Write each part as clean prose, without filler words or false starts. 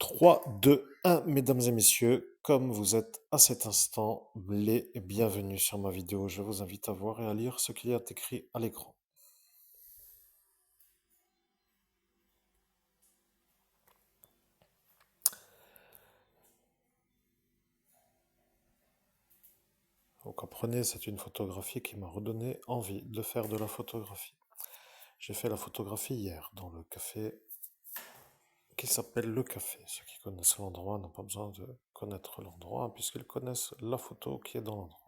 3, 2, 1, mesdames et messieurs, comme vous êtes à cet instant, les bienvenus sur ma vidéo. Je vous invite à voir et à lire ce qu'il y a écrit à l'écran. Vous comprenez, c'est une photographie qui m'a redonné envie de faire de la photographie. J'ai fait la photographie hier dans le café qui s'appelle Le Café. Ceux qui connaissent l'endroit n'ont pas besoin de connaître l'endroit puisqu'ils connaissent la photo qui est dans l'endroit.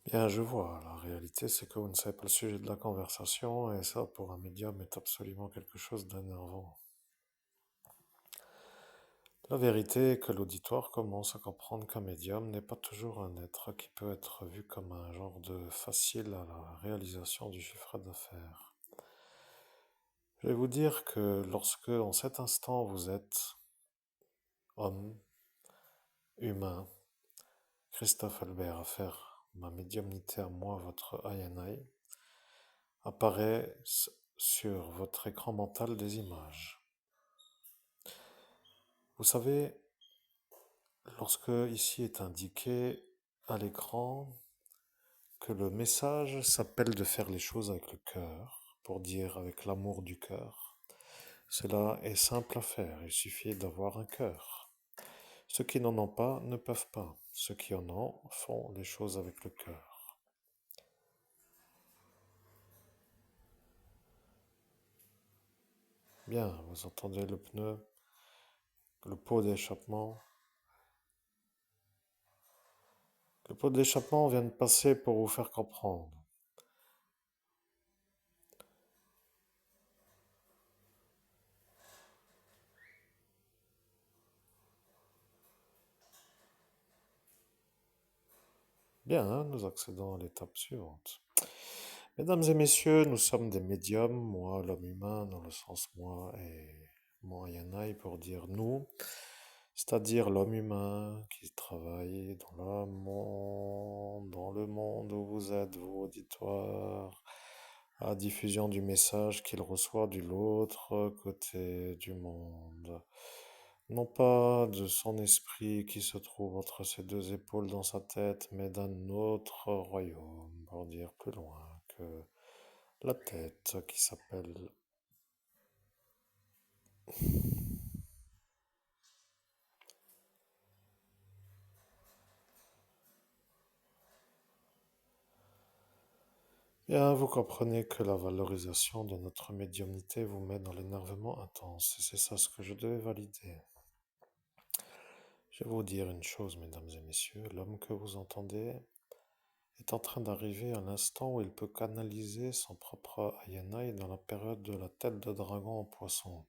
Bien, je vois. La réalité, c'est que vous ne savez pas le sujet de la conversation, et ça, pour un médium, est absolument quelque chose d'énervant. La vérité est que l'auditoire commence à comprendre qu'un médium n'est pas toujours un être qui peut être vu comme un genre de facile à la réalisation du chiffre d'affaires. Je vais vous dire que lorsque, en cet instant, vous êtes homme, humain, Christophe Albert, à faire ma médiumnité à moi, votre INI, apparaissent sur votre écran mental des images. Vous savez, lorsque ici est indiqué à l'écran que le message s'appelle de faire les choses avec le cœur, pour dire avec l'amour du cœur, cela est simple à faire, il suffit d'avoir un cœur. Ceux qui n'en ont pas ne peuvent pas, ceux qui en ont font les choses avec le cœur. Bien, vous entendez le pneu, le pot d'échappement. Le pot d'échappement vient de passer pour vous faire comprendre. Bien, hein, nous accédons à l'étape suivante. Mesdames et messieurs, nous sommes des médiums, moi, l'homme humain, dans le sens moi et moi, Yanaï, pour dire nous, c'est-à-dire l'homme humain qui travaille dans le monde où vous êtes, vous, auditoire, à la diffusion du message qu'il reçoit de l'autre côté du monde. Non pas de son esprit qui se trouve entre ses deux épaules dans sa tête, mais d'un autre royaume, pour dire plus loin que la tête qui s'appelle... Bien, vous comprenez que la valorisation de notre médiumnité vous met dans l'énervement intense, et c'est ça ce que je devais valider. Je vais vous dire une chose, mesdames et messieurs, l'homme que vous entendez est en train d'arriver à l'instant où il peut canaliser son propre Ayanai dans la période de la tête de dragon en poisson.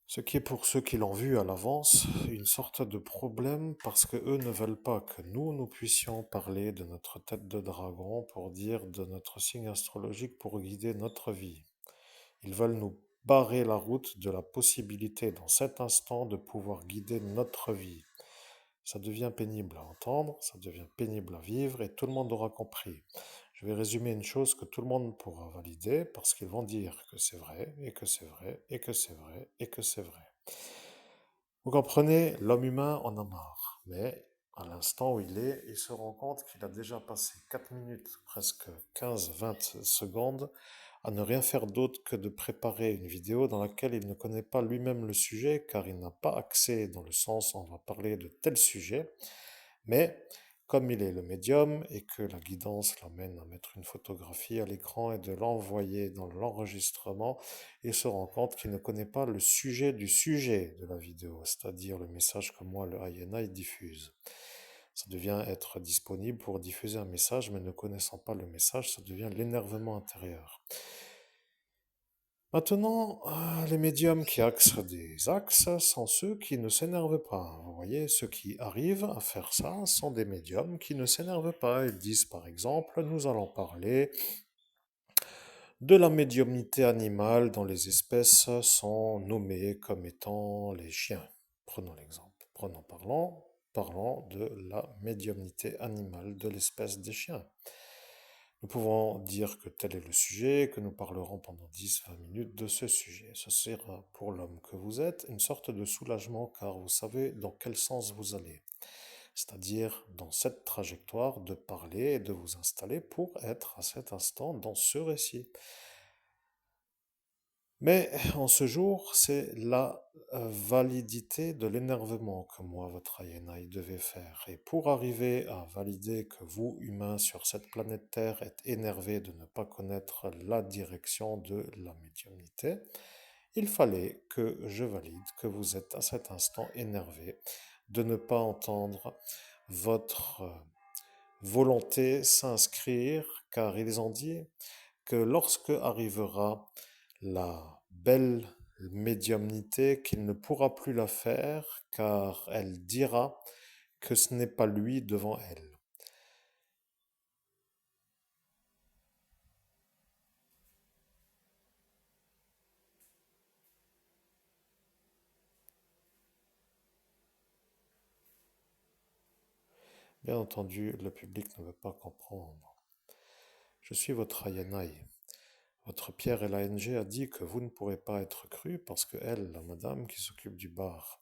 Ce qui est pour ceux qui l'ont vu à l'avance une sorte de problème parce que eux ne veulent pas que nous puissions parler de notre tête de dragon pour dire de notre signe astrologique pour guider notre vie. Ils veulent nous barrer la route de la possibilité dans cet instant de pouvoir guider notre vie. Ça devient pénible à entendre, ça devient pénible à vivre et tout le monde aura compris. Je vais résumer une chose que tout le monde pourra valider parce qu'ils vont dire que c'est vrai et que c'est vrai et que c'est vrai et que c'est vrai. Vous comprenez, l'homme humain en a marre, mais à l'instant où il se rend compte qu'il a déjà passé 4 minutes, presque 15-20 secondes, à ne rien faire d'autre que de préparer une vidéo dans laquelle il ne connaît pas lui-même le sujet, car il n'a pas accès dans le sens où on va parler de tel sujet, mais comme il est le médium et que la guidance l'amène à mettre une photographie à l'écran et de l'envoyer dans l'enregistrement, il se rend compte qu'il ne connaît pas le sujet du sujet de la vidéo, c'est-à-dire le message que moi, le INI, diffuse. Ça devient être disponible pour diffuser un message, mais ne connaissant pas le message, ça devient l'énervement intérieur. Maintenant, les médiums qui axent des axes sont ceux qui ne s'énervent pas. Vous voyez, ceux qui arrivent à faire ça sont des médiums qui ne s'énervent pas. Ils disent par exemple, nous allons parler de la médiumnité animale dont les espèces sont nommées comme étant les chiens. Prenons l'exemple. Parlons de la médiumnité animale de l'espèce des chiens. Nous pouvons dire que tel est le sujet, que nous parlerons pendant 10-20 minutes de ce sujet. Ce sera pour l'homme que vous êtes une sorte de soulagement car vous savez dans quel sens vous allez. C'est-à-dire dans cette trajectoire de parler et de vous installer pour être à cet instant dans ce récit. Mais en ce jour, c'est la validité de l'énervement que moi, votre Ayenai, devait faire. Et pour arriver à valider que vous, humains, sur cette planète Terre, êtes énervés de ne pas connaître la direction de la médiumnité, il fallait que je valide que vous êtes à cet instant énervé de ne pas entendre votre volonté s'inscrire, car ils ont dit que lorsque arrivera la belle médiumnité, qu'il ne pourra plus la faire, car elle dira que ce n'est pas lui devant elle. Bien entendu, le public ne veut pas comprendre. Je suis votre Ayanai. Votre Pierre LANG a dit que vous ne pourrez pas être cru parce que elle, la madame qui s'occupe du bar,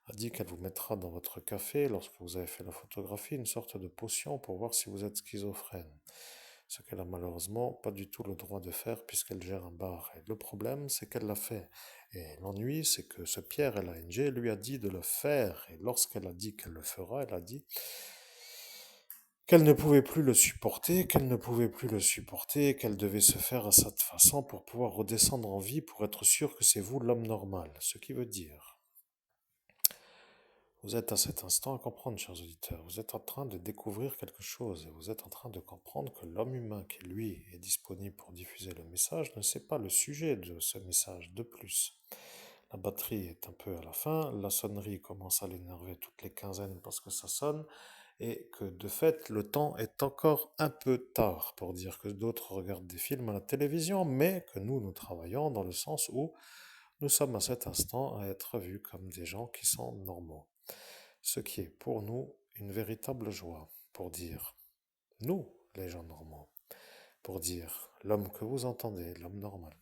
a dit qu'elle vous mettra dans votre café, lorsque vous avez fait la photographie, une sorte de potion pour voir si vous êtes schizophrène. Ce qu'elle a malheureusement pas du tout le droit de faire puisqu'elle gère un bar. Et le problème, c'est qu'elle l'a fait. Et l'ennui, c'est que ce Pierre LANG lui a dit de le faire. Et lorsqu'elle a dit qu'elle le fera, elle a dit qu'elle ne pouvait plus le supporter, qu'elle ne pouvait plus le supporter, qu'elle devait se faire à cette façon pour pouvoir redescendre en vie, pour être sûr que c'est vous l'homme normal. Ce qui veut dire, vous êtes à cet instant à comprendre, chers auditeurs, vous êtes en train de découvrir quelque chose et vous êtes en train de comprendre que l'homme humain qui, lui, est disponible pour diffuser le message ne sait pas le sujet de ce message. De plus, la batterie est un peu à la fin, la sonnerie commence à l'énerver toutes les quinzaines parce que ça sonne, et que de fait le temps est encore un peu tard pour dire que d'autres regardent des films à la télévision, mais que nous travaillons dans le sens où nous sommes à cet instant à être vus comme des gens qui sont normaux. Ce qui est pour nous une véritable joie, pour dire nous, les gens normaux, pour dire l'homme que vous entendez, l'homme normal.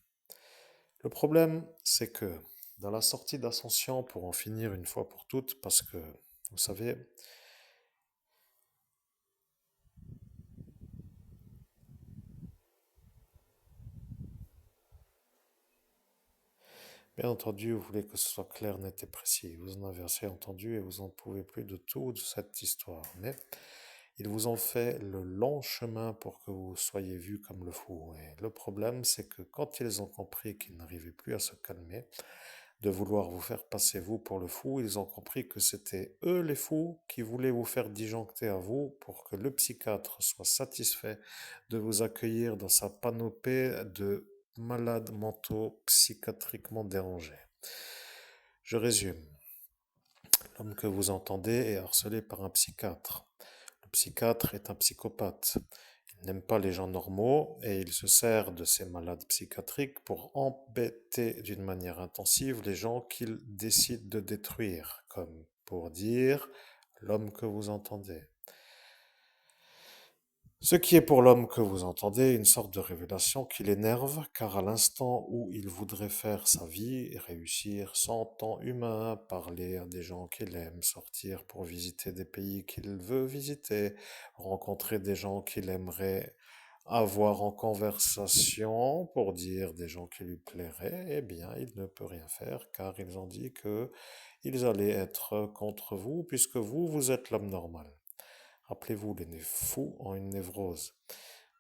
Le problème, c'est que dans la sortie d'ascension, pour en finir une fois pour toutes, parce que, vous savez, bien entendu, vous voulez que ce soit clair, net et précis. Vous en avez assez entendu et vous n'en pouvez plus de toute cette histoire. Mais ils vous ont fait le long chemin pour que vous soyez vus comme le fou. Et le problème, c'est que quand ils ont compris qu'ils n'arrivaient plus à se calmer, de vouloir vous faire passer vous pour le fou, ils ont compris que c'était eux les fous qui voulaient vous faire disjoncter à vous pour que le psychiatre soit satisfait de vous accueillir dans sa panoplie de malades mentaux psychiatriquement dérangés. Je résume. L'homme que vous entendez est harcelé par un psychiatre. Le psychiatre est un psychopathe. Il n'aime pas les gens normaux et il se sert de ces malades psychiatriques pour embêter d'une manière intensive les gens qu'il décide de détruire, comme pour dire l'homme que vous entendez. Ce qui est pour l'homme que vous entendez une sorte de révélation qui l'énerve, car à l'instant où il voudrait faire sa vie et réussir son temps humain, parler à des gens qu'il aime, sortir pour visiter des pays qu'il veut visiter, rencontrer des gens qu'il aimerait avoir en conversation pour dire des gens qui lui plairaient, eh bien, il ne peut rien faire, car ils ont dit que ils allaient être contre vous, puisque vous, vous êtes l'homme normal. Rappelez-vous, les fous ont une névrose.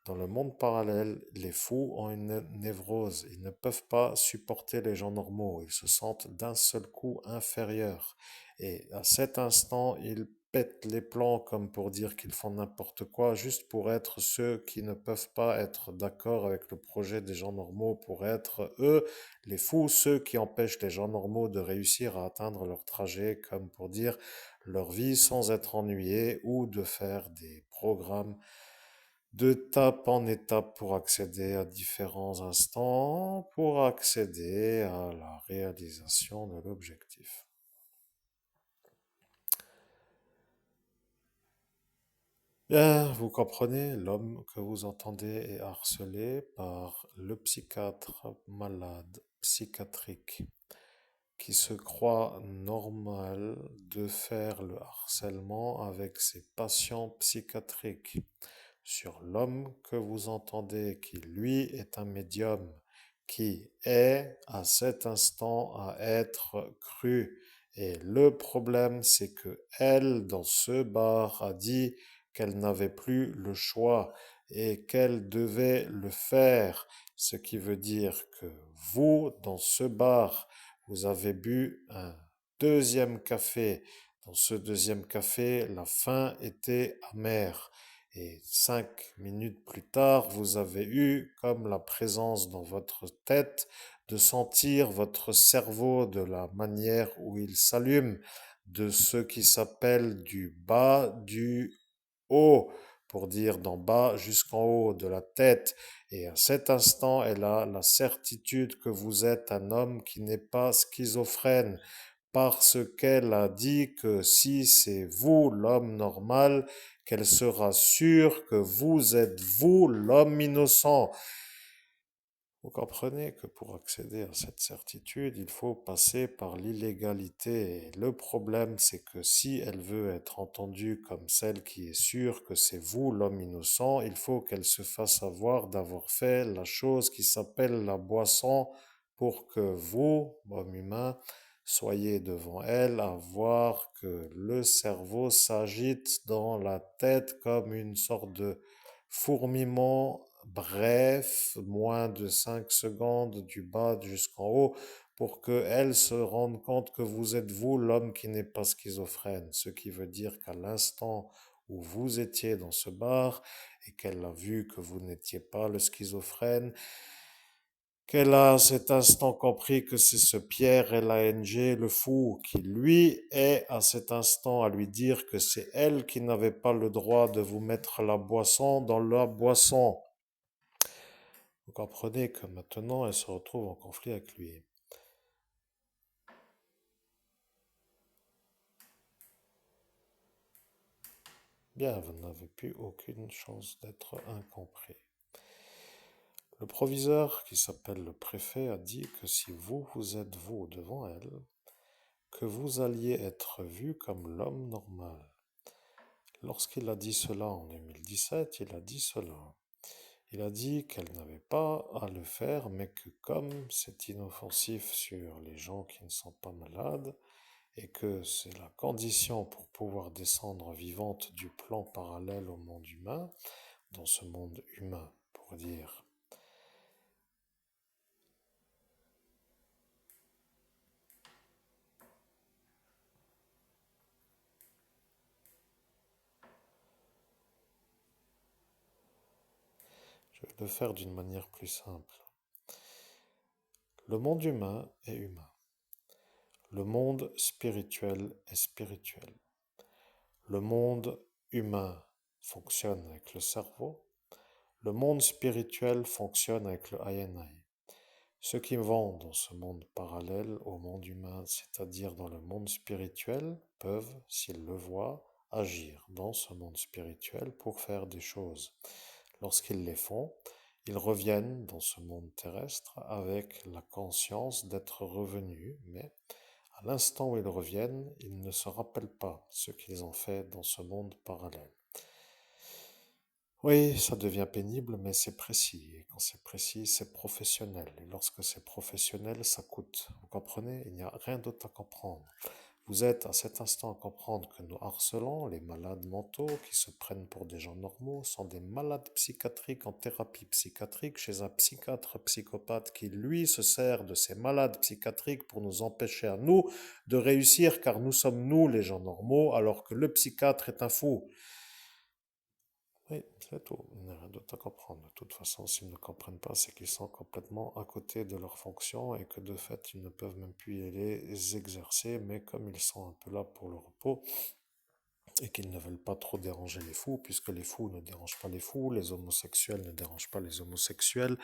Dans le monde parallèle, les fous ont une névrose. Ils ne peuvent pas supporter les gens normaux. Ils se sentent d'un seul coup inférieurs. Et à cet instant, ils pètent les plombs comme pour dire qu'ils font n'importe quoi, juste pour être ceux qui ne peuvent pas être d'accord avec le projet des gens normaux, pour être eux, les fous, ceux qui empêchent les gens normaux de réussir à atteindre leur trajet, comme pour dire leur vie sans être ennuyés ou de faire des programmes d'étape en étape pour accéder à différents instants, pour accéder à la réalisation de l'objectif. Bien, vous comprenez, l'homme que vous entendez est harcelé par le psychiatre malade psychiatrique qui se croit normal de faire le harcèlement avec ses patients psychiatriques sur l'homme que vous entendez, qui lui est un médium, qui est à cet instant à être cru. Et le problème, c'est que elle, dans ce bar, a dit qu'elle n'avait plus le choix et qu'elle devait le faire. Ce qui veut dire que vous, dans ce bar, vous avez bu un deuxième café. Dans ce deuxième café, la faim était amère. Et 5 minutes plus tard, vous avez eu comme la présence dans votre tête de sentir votre cerveau de la manière où il s'allume, de ce qui s'appelle du bas du haut, pour dire d'en bas jusqu'en haut de la tête. Et à cet instant, elle a la certitude que vous êtes un homme qui n'est pas schizophrène, parce qu'elle a dit que si c'est vous l'homme normal, qu'elle sera sûre que vous êtes vous l'homme innocent. Vous comprenez que pour accéder à cette certitude, il faut passer par l'illégalité. Et le problème, c'est que si elle veut être entendue comme celle qui est sûre que c'est vous l'homme innocent, il faut qu'elle se fasse avoir d'avoir fait la chose qui s'appelle la boisson pour que vous, homme humain, soyez devant elle à voir que le cerveau s'agite dans la tête comme une sorte de fourmillement bref, moins de 5 secondes du bas jusqu'en haut, pour qu'elle se rende compte que vous êtes vous l'homme qui n'est pas schizophrène. Ce qui veut dire qu'à l'instant où vous étiez dans ce bar et qu'elle a vu que vous n'étiez pas le schizophrène, qu'elle a à cet instant compris que c'est ce Pierre Lang, le fou, qui lui est à cet instant à lui dire que c'est elle qui n'avait pas le droit de vous mettre la boisson dans la boisson. Vous comprenez que maintenant elle se retrouve en conflit avec lui. Bien, vous n'avez plus aucune chance d'être incompris. Le proviseur, qui s'appelle le préfet, a dit que si vous, vous êtes vous devant elle, que vous alliez être vu comme l'homme normal. Lorsqu'il a dit cela en 2017, il a dit cela. Il a dit qu'elle n'avait pas à le faire, mais que comme c'est inoffensif sur les gens qui ne sont pas malades, et que c'est la condition pour pouvoir descendre vivante du plan parallèle au monde humain, dans ce monde humain, pour dire. Je vais le faire d'une manière plus simple. Le monde humain est humain. Le monde spirituel est spirituel. Le monde humain fonctionne avec le cerveau. Le monde spirituel fonctionne avec le INI. Ceux qui vont dans ce monde parallèle au monde humain, c'est-à-dire dans le monde spirituel, peuvent, s'ils le voient, agir dans ce monde spirituel pour faire des choses. Lorsqu'ils les font, ils reviennent dans ce monde terrestre avec la conscience d'être revenus, mais à l'instant où ils reviennent, ils ne se rappellent pas ce qu'ils ont fait dans ce monde parallèle. Oui, ça devient pénible, mais c'est précis. Et quand c'est précis, c'est professionnel. Et lorsque c'est professionnel, ça coûte. Vous comprenez? Il n'y a rien d'autre à comprendre. Vous êtes à cet instant à comprendre que nous harcelons les malades mentaux qui se prennent pour des gens normaux, sont des malades psychiatriques en thérapie psychiatrique chez un psychiatre psychopathe qui, lui, se sert de ces malades psychiatriques pour nous empêcher à nous de réussir, car nous sommes nous les gens normaux, alors que le psychiatre est un fou. Oui, c'est tout. Il n'y a rien d'autre à comprendre. De toute façon, s'ils ne comprennent pas, c'est qu'ils sont complètement à côté de leurs fonctions et que de fait, ils ne peuvent même plus les exercer. Mais comme ils sont un peu là pour le repos, et qu'ils ne veulent pas trop déranger les fous, puisque les fous ne dérangent pas les fous, les homosexuels ne dérangent pas les homosexuels.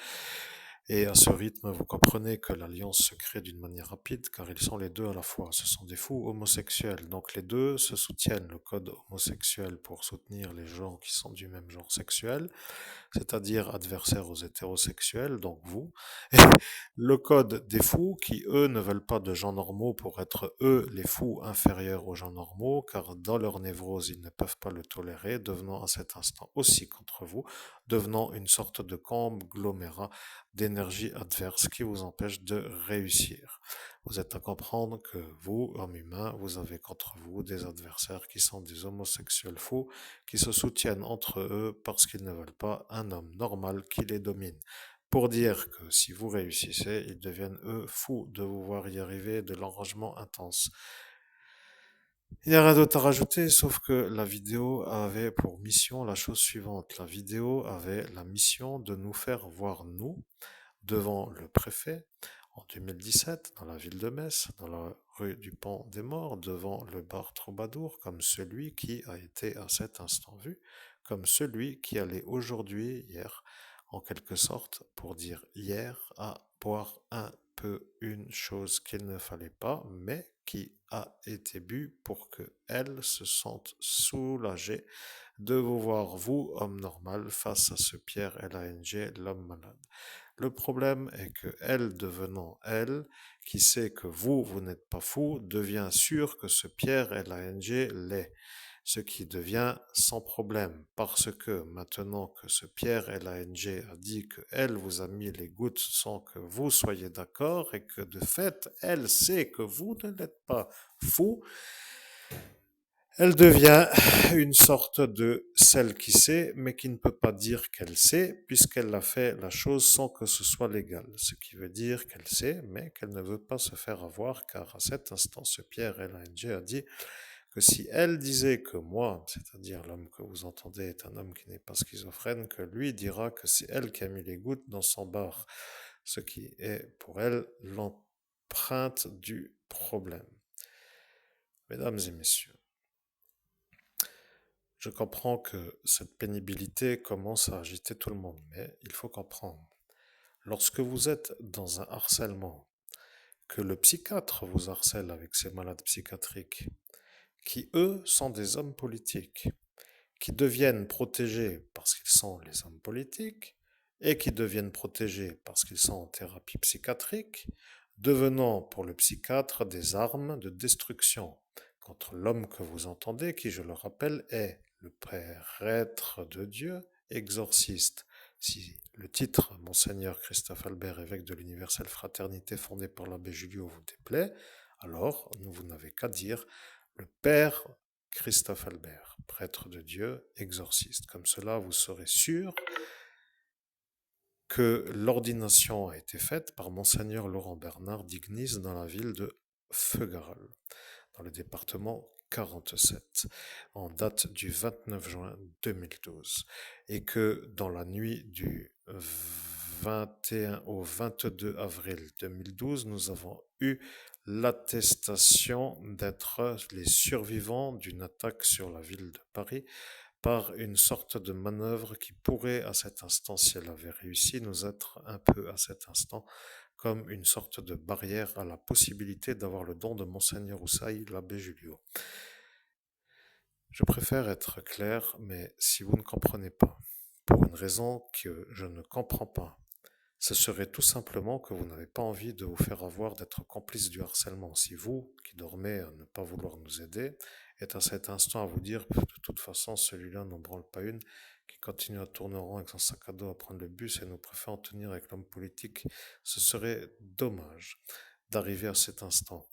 Et à ce rythme, vous comprenez que l'alliance se crée d'une manière rapide, car ils sont les deux à la fois. Ce sont des fous homosexuels, donc les deux se soutiennent. Le code homosexuel pour soutenir les gens qui sont du même genre sexuel, c'est-à-dire adversaires aux hétérosexuels, donc vous, et le code des fous qui, eux, ne veulent pas de gens normaux pour être, eux, les fous inférieurs aux gens normaux, car dans leur névrose, ils ne peuvent pas le tolérer, devenant à cet instant aussi contre vous, devenant une sorte de conglomérat d'énergie adverse qui vous empêche de réussir. Vous êtes à comprendre que vous, homme humain, vous avez contre vous des adversaires qui sont des homosexuels fous, qui se soutiennent entre eux parce qu'ils ne veulent pas un homme normal qui les domine. Pour dire que si vous réussissez, ils deviennent eux fous de vous voir y arriver, de l'enragement intense. Il n'y a rien d'autre à rajouter, sauf que la vidéo avait pour mission la chose suivante. La vidéo avait la mission de nous faire voir nous, devant le préfet, en 2017, dans la ville de Metz, dans la rue du Pont des Morts, devant le bar Troubadour, comme celui qui a été à cet instant vu, comme celui qui allait aujourd'hui, hier, en quelque sorte, pour dire hier, à boire un peu une chose qu'il ne fallait pas, mais qui a été bu pour que elle se sente soulagée de vous voir, vous, homme normal, face à ce Pierre L.A.N.G., l'homme malade. Le problème est que elle, devenant elle, qui sait que vous, vous n'êtes pas fou, devient sûr que ce Pierre L.A.N.G. l'est. Ce qui devient sans problème, parce que maintenant que ce Pierre L.A.N.G. a dit que elle vous a mis les gouttes sans que vous soyez d'accord et que de fait, elle sait que vous ne l'êtes pas fou, elle devient une sorte de celle qui sait, mais qui ne peut pas dire qu'elle sait, puisqu'elle a fait la chose sans que ce soit légal. Ce qui veut dire qu'elle sait, mais qu'elle ne veut pas se faire avoir, car à cet instant, ce Pierre L.A.N.G. a dit que si elle disait que moi, c'est-à-dire l'homme que vous entendez est un homme qui n'est pas schizophrène, que lui dira que c'est elle qui a mis les gouttes dans son bar, ce qui est pour elle l'empreinte du problème. Mesdames et messieurs, je comprends que cette pénibilité commence à agiter tout le monde, mais il faut comprendre. Lorsque vous êtes dans un harcèlement, que le psychiatre vous harcèle avec ses malades psychiatriques, qui eux sont des hommes politiques, qui deviennent protégés parce qu'ils sont les hommes politiques, et qui deviennent protégés parce qu'ils sont en thérapie psychiatrique, devenant pour le psychiatre des armes de destruction contre l'homme que vous entendez, qui, je le rappelle, est le prêtre de Dieu, exorciste. Si le titre Monseigneur Christophe Albert, évêque de l'universelle fraternité fondée par l'abbé Julio, vous déplaît, alors vous n'avez qu'à dire le Père Christophe Albert, prêtre de Dieu, exorciste. Comme cela, vous serez sûr que l'ordination a été faite par Monseigneur Laurent Bernard d'Ignis dans la ville de Feugarol, dans le département 47, en date du 29 juin 2012, et que dans la nuit du 21 au 22 avril 2012, nous avons eu l'attestation d'être les survivants d'une attaque sur la ville de Paris par une sorte de manœuvre qui pourrait, à cet instant, si elle avait réussi, nous être un peu à cet instant comme une sorte de barrière à la possibilité d'avoir le don de Monseigneur Houssaye, l'abbé Julio. Je préfère être clair, mais si vous ne comprenez pas, pour une raison que je ne comprends pas, ce serait tout simplement que vous n'avez pas envie de vous faire avoir d'être complice du harcèlement. Si vous, qui dormez à ne pas vouloir nous aider, êtes à cet instant à vous dire, de toute façon, celui-là n'en branle pas une, qui continue à tourner en rond avec son sac à dos à prendre le bus et nous préfère en tenir avec l'homme politique, ce serait dommage d'arriver à cet instant.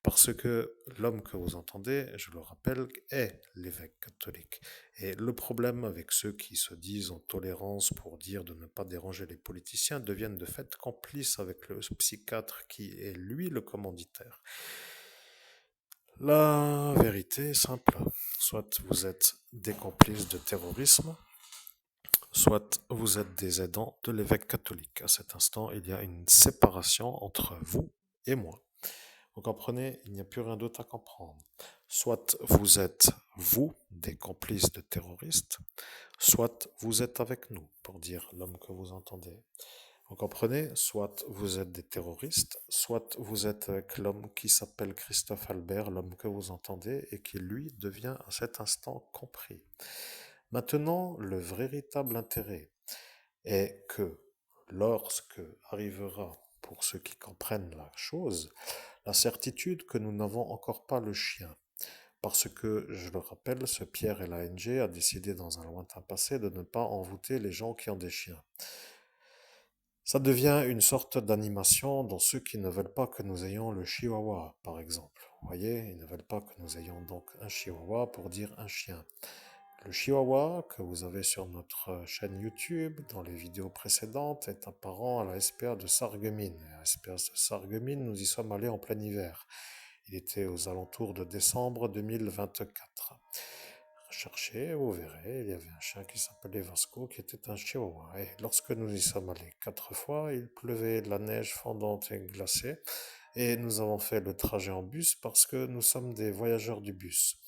Parce que l'homme que vous entendez, je le rappelle, est l'évêque catholique. Et le problème avec ceux qui se disent en tolérance pour dire de ne pas déranger les politiciens deviennent de fait complices avec le psychiatre qui est lui le commanditaire. La vérité est simple. Soit vous êtes des complices de terrorisme, soit vous êtes des aidants de l'évêque catholique. À cet instant, il y a une séparation entre vous et moi. Vous comprenez, il n'y a plus rien d'autre à comprendre. Soit vous êtes, vous, des complices de terroristes, soit vous êtes avec nous, pour dire l'homme que vous entendez. Vous comprenez? Soit vous êtes des terroristes, soit vous êtes avec l'homme qui s'appelle Christophe Albert, l'homme que vous entendez, et qui, lui, devient à cet instant compris. Maintenant, le véritable intérêt est que lorsque arrivera, pour ceux qui comprennent la chose, la certitude que nous n'avons encore pas le chien, parce que, je le rappelle, ce Pierre et l'ANG a décidé dans un lointain passé de ne pas envoûter les gens qui ont des chiens. Ça devient une sorte d'animation dans ceux qui ne veulent pas que nous ayons le chihuahua, par exemple. Vous voyez, ils ne veulent pas que nous ayons donc un chihuahua pour dire un chien. Le chihuahua que vous avez sur notre chaîne YouTube dans les vidéos précédentes est apparent à la SPA de Sarreguemines. À la SPA de Sarreguemines, nous y sommes allés en plein hiver. Il était aux alentours de décembre 2024. Cherchez, vous verrez, il y avait un chien qui s'appelait Vasco qui était un chihuahua. Et lorsque nous y sommes allés 4 fois, il pleuvait de la neige fondante et glacée. Et nous avons fait le trajet en bus parce que nous sommes des voyageurs du bus.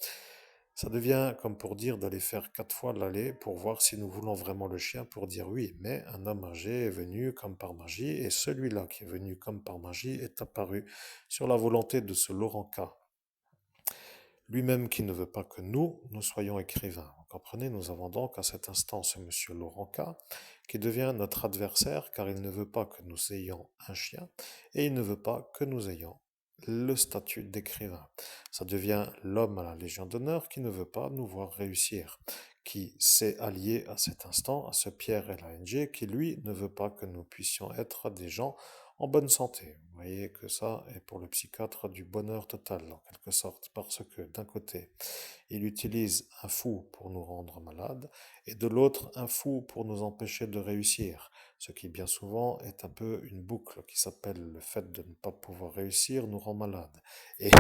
Ça devient comme pour dire d'aller faire 4 fois l'aller pour voir si nous voulons vraiment le chien pour dire oui. Mais un homme âgé est venu comme par magie et celui-là qui est venu comme par magie est apparu sur la volonté de ce Laurent K. Lui-même qui ne veut pas que nous soyons écrivains. Vous comprenez, nous avons donc à cet instant ce monsieur Laurent K. qui devient notre adversaire car il ne veut pas que nous ayons un chien et il ne veut pas que nous ayons le statut d'écrivain. Ça devient l'homme à la Légion d'honneur qui ne veut pas nous voir réussir, qui s'est allié à cet instant à ce Pierre LANG qui lui ne veut pas que nous puissions être des gens en bonne santé. Vous voyez que ça est pour le psychiatre du bonheur total, en quelque sorte, parce que d'un côté, il utilise un fou pour nous rendre malades, et de l'autre, un fou pour nous empêcher de réussir, ce qui bien souvent est un peu une boucle qui s'appelle le fait de ne pas pouvoir réussir nous rend malades. Et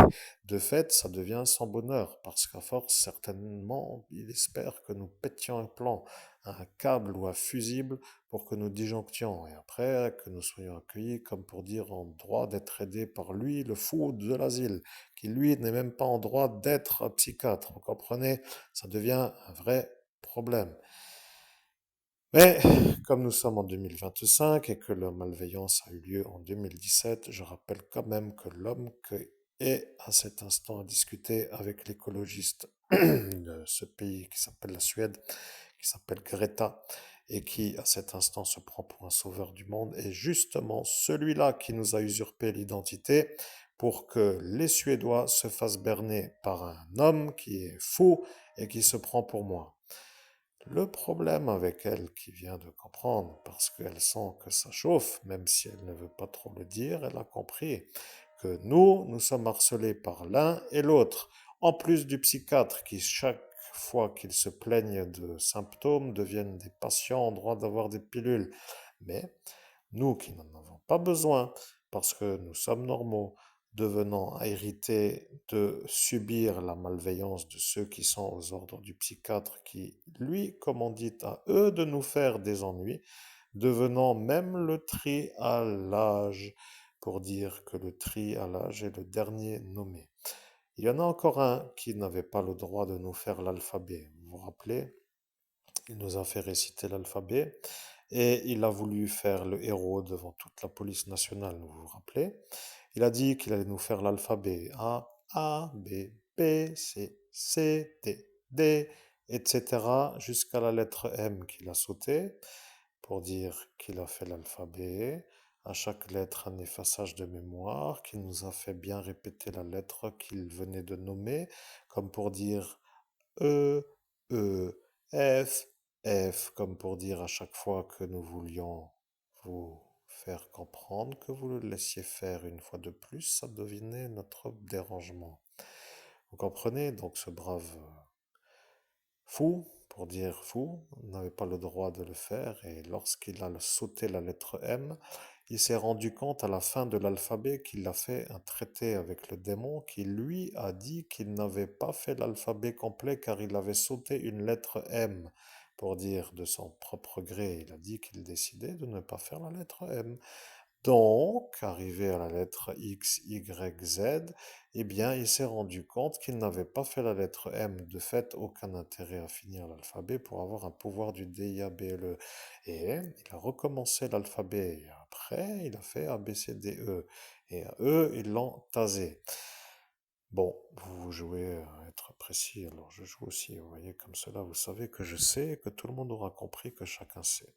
de fait, ça devient sans bonheur, parce qu'à force, certainement, il espère que nous pétions un plan, un câble ou un fusible pour que nous disjonctions, et après que nous soyons accueillis comme pour dire en droit d'être aidés par lui, le fou de l'asile, qui lui n'est même pas en droit d'être psychiatre. Vous comprenez? Ça devient un vrai problème. Mais comme nous sommes en 2025 et que la malveillance a eu lieu en 2017, je rappelle quand même que l'homme qui est à cet instant à discuter avec l'écologiste de ce pays qui s'appelle la Suède, qui s'appelle Greta, et qui à cet instant se prend pour un sauveur du monde, est justement celui-là qui nous a usurpé l'identité pour que les Suédois se fassent berner par un homme qui est fou et qui se prend pour moi. Le problème avec elle qui vient de comprendre, parce qu'elle sent que ça chauffe, même si elle ne veut pas trop le dire, elle a compris que nous sommes harcelés par l'un et l'autre, en plus du psychiatre qui, chaque fois qu'il se plaignent de symptômes, deviennent des patients en droit d'avoir des pilules. Mais nous qui n'en avons pas besoin, parce que nous sommes normaux, devenant à hériter de subir la malveillance de ceux qui sont aux ordres du psychiatre qui, lui, commandite à eux de nous faire des ennuis, devenant même le tri à l'âge, pour dire que le tri à l'âge est le dernier nommé. Il y en a encore un qui n'avait pas le droit de nous faire l'alphabet. Vous vous rappelez? Il nous a fait réciter l'alphabet et il a voulu faire le héros devant toute la police nationale, vous vous rappelez? Il a dit qu'il allait nous faire l'alphabet A, B, B, C, D, etc. jusqu'à la lettre M qu'il a sauté pour dire qu'il a fait l'alphabet. À chaque lettre, un effaçage de mémoire, qu'il nous a fait bien répéter la lettre qu'il venait de nommer, comme pour dire E, E, F, F, comme pour dire à chaque fois que nous voulions vous faire comprendre que vous le laissiez faire une fois de plus, ça devinait notre dérangement. Vous comprenez? Donc ce brave fou, pour dire fou, n'avait pas le droit de le faire et lorsqu'il a sauté la lettre M, il s'est rendu compte à la fin de l'alphabet qu'il a fait un traité avec le démon qui lui a dit qu'il n'avait pas fait l'alphabet complet car il avait sauté une lettre M. Pour dire de son propre gré, il a dit qu'il décidait de ne pas faire la lettre M. Donc, arrivé à la lettre X, Y, Z, eh bien, il s'est rendu compte qu'il n'avait pas fait la lettre M. De fait, aucun intérêt à finir l'alphabet pour avoir un pouvoir du D, I, A, B, L, E. Et il a recommencé l'alphabet. Et après, il a fait A, B, C, D, E. Et à E, ils l'ont tasé. Bon, vous jouez à être précis, alors je joue aussi. Vous voyez, comme cela, vous savez que je sais, et que tout le monde aura compris, que chacun sait.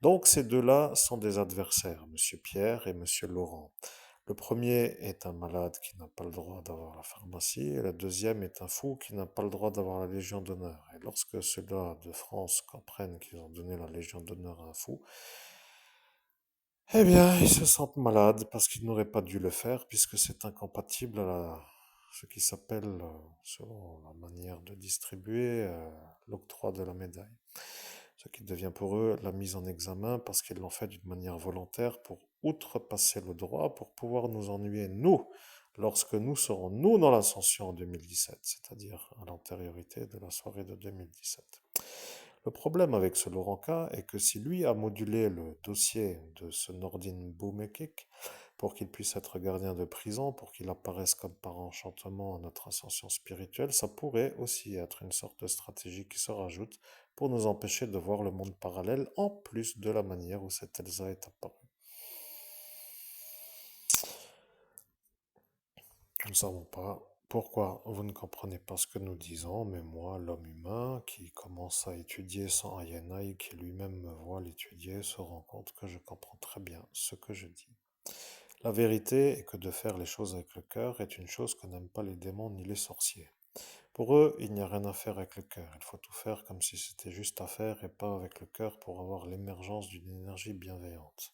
Donc ces deux-là sont des adversaires, Monsieur Pierre et Monsieur Laurent. Le premier est un malade qui n'a pas le droit d'avoir la pharmacie, et le deuxième est un fou qui n'a pas le droit d'avoir la Légion d'honneur. Et lorsque ceux-là de France comprennent qu'ils ont donné la Légion d'honneur à un fou, eh bien, ils se sentent malades parce qu'ils n'auraient pas dû le faire, puisque c'est incompatible à ce qui s'appelle, selon la manière de distribuer, l'octroi de la médaille. Ce qui devient pour eux la mise en examen parce qu'ils l'ont fait d'une manière volontaire pour outrepasser le droit, pour pouvoir nous ennuyer, nous, lorsque nous serons, nous, dans l'ascension en 2017, c'est-à-dire à l'antériorité de la soirée de 2017. Le problème avec ce Laurent K est que si lui a modulé le dossier de ce Nordin Boumekic pour qu'il puisse être gardien de prison, pour qu'il apparaisse comme par enchantement à notre ascension spirituelle, ça pourrait aussi être une sorte de stratégie qui se rajoute pour nous empêcher de voir le monde parallèle, en plus de la manière où cette Elsa est apparue. Nous ne savons pas pourquoi vous ne comprenez pas ce que nous disons, mais moi, l'homme humain, qui commence à étudier sans Ayanai, qui lui-même me voit l'étudier, se rend compte que je comprends très bien ce que je dis. La vérité est que de faire les choses avec le cœur est une chose que n'aiment pas les démons ni les sorciers. Pour eux, il n'y a rien à faire avec le cœur. Il faut tout faire comme si c'était juste à faire et pas avec le cœur pour avoir l'émergence d'une énergie bienveillante.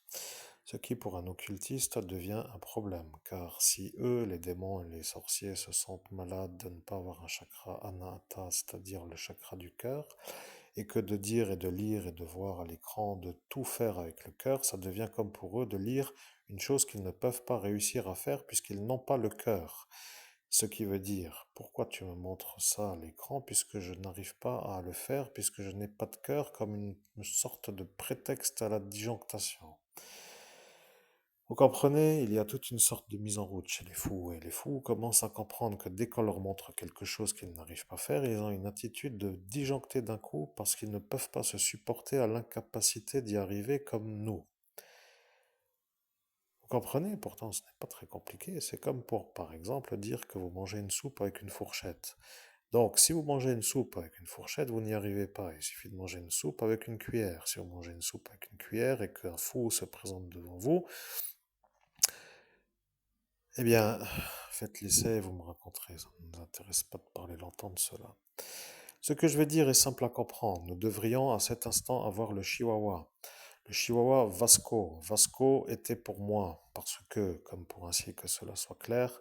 Ce qui, pour un occultiste, devient un problème, car si eux, les démons et les sorciers, se sentent malades de ne pas avoir un chakra anahata, c'est-à-dire le chakra du cœur, et que de dire et de lire et de voir à l'écran, de tout faire avec le cœur, ça devient comme pour eux de lire une chose qu'ils ne peuvent pas réussir à faire puisqu'ils n'ont pas le cœur. Ce qui veut dire, pourquoi tu me montres ça à l'écran puisque je n'arrive pas à le faire, puisque je n'ai pas de cœur, comme une sorte de prétexte à la disjonctation. Vous comprenez, il y a toute une sorte de mise en route chez les fous, et les fous commencent à comprendre que dès qu'on leur montre quelque chose qu'ils n'arrivent pas à faire, ils ont une attitude de disjoncter d'un coup parce qu'ils ne peuvent pas se supporter à l'incapacité d'y arriver comme nous. Vous comprenez, pourtant ce n'est pas très compliqué, c'est comme pour, par exemple, dire que vous mangez une soupe avec une fourchette. Donc, si vous mangez une soupe avec une fourchette, vous n'y arrivez pas. Il suffit de manger une soupe avec une cuillère. Si vous mangez une soupe avec une cuillère et qu'un fou se présente devant vous, eh bien, faites l'essai et vous me raconterez. Ça ne nous intéresse pas de parler longtemps de cela. Ce que je vais dire est simple à comprendre. Nous devrions à cet instant avoir le chihuahua. Le chihuahua Vasco. Vasco était pour moi, parce que, comme pour ainsi que cela soit clair,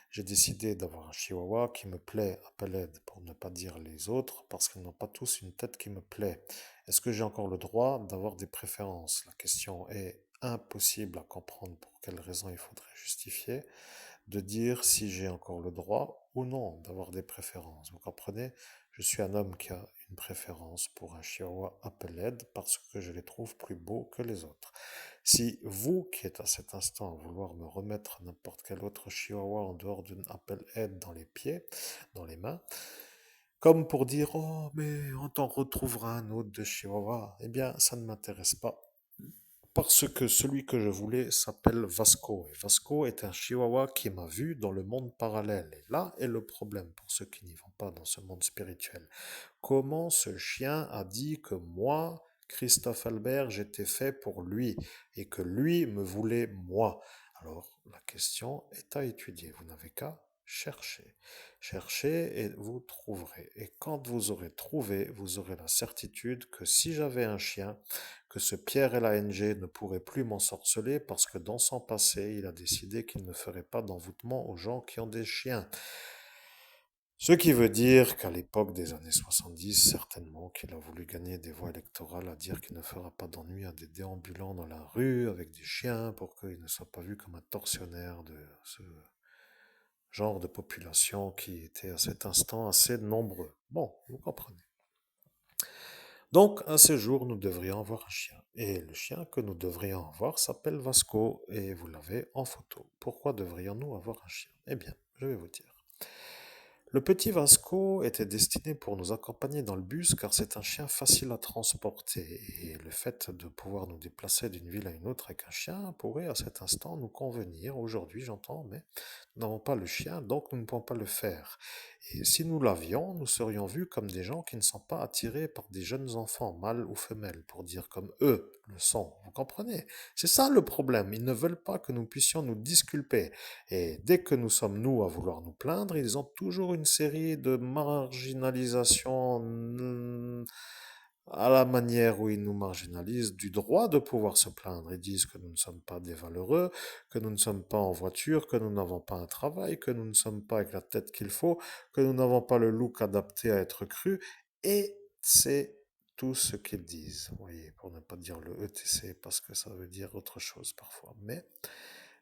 j'ai décidé d'avoir un chihuahua qui me plaît à Peled, pour ne pas dire les autres, parce qu'ils n'ont pas tous une tête qui me plaît. Est-ce que j'ai encore le droit d'avoir des préférences? La question est impossible à comprendre pour quelles raisons il faudrait justifier de dire si j'ai encore le droit ou non d'avoir des préférences. Vous comprenez? Je suis un homme qui a une préférence pour un chihuahua Applehead parce que je les trouve plus beaux que les autres. Si vous, qui êtes à cet instant à vouloir me remettre n'importe quel autre chihuahua en dehors d'une Applehead dans les pieds, dans les mains, comme pour dire oh mais on t'en retrouvera un autre de chihuahua, eh bien ça ne m'intéresse pas parce que celui que je voulais s'appelle Vasco. Et Vasco est un chihuahua qui m'a vu dans le monde parallèle. Et là est le problème pour ceux qui n'y vont pas dans ce monde spirituel. Comment ce chien a dit que moi, Christophe Albert, j'étais fait pour lui et que lui me voulait moi? Alors la question est à étudier. Vous n'avez qu'à chercher. Cherchez et vous trouverez. Et quand vous aurez trouvé, vous aurez la certitude que si j'avais un chien, que ce Pierre LANG ne pourrait plus m'ensorceler parce que dans son passé, il a décidé qu'il ne ferait pas d'envoûtement aux gens qui ont des chiens. Ce qui veut dire qu'à l'époque des années 70, certainement qu'il a voulu gagner des voix électorales à dire qu'il ne fera pas d'ennui à des déambulants dans la rue avec des chiens pour qu'il ne soit pas vu comme un tortionnaire de ce genre de population qui était à cet instant assez nombreux. Bon, vous comprenez. Donc, un séjour, nous devrions avoir un chien. Et le chien que nous devrions avoir s'appelle Vasco et vous l'avez en photo. Pourquoi devrions-nous avoir un chien? Eh bien, je vais vous dire. Le petit Vasco était destiné pour nous accompagner dans le bus car c'est un chien facile à transporter et le fait de pouvoir nous déplacer d'une ville à une autre avec un chien pourrait à cet instant nous convenir. Aujourd'hui, j'entends, mais nous n'avons pas le chien, donc nous ne pouvons pas le faire. Et si nous l'avions, nous serions vus comme des gens qui ne sont pas attirés par des jeunes enfants, mâles ou femelles, pour dire comme eux le sont. Vous comprenez? C'est ça le problème. Ils ne veulent pas que nous puissions nous disculper. Et dès que nous sommes nous à vouloir nous plaindre, ils ont toujours une série de marginalisations à la manière où ils nous marginalisent du droit de pouvoir se plaindre. Ils disent que nous ne sommes pas des valeureux, que nous ne sommes pas en voiture, que nous n'avons pas un travail, que nous ne sommes pas avec la tête qu'il faut, que nous n'avons pas le look adapté à être cru. Et c'est tout ce qu'ils disent. Vous voyez, pour ne pas dire le ETC parce que ça veut dire autre chose parfois. Mais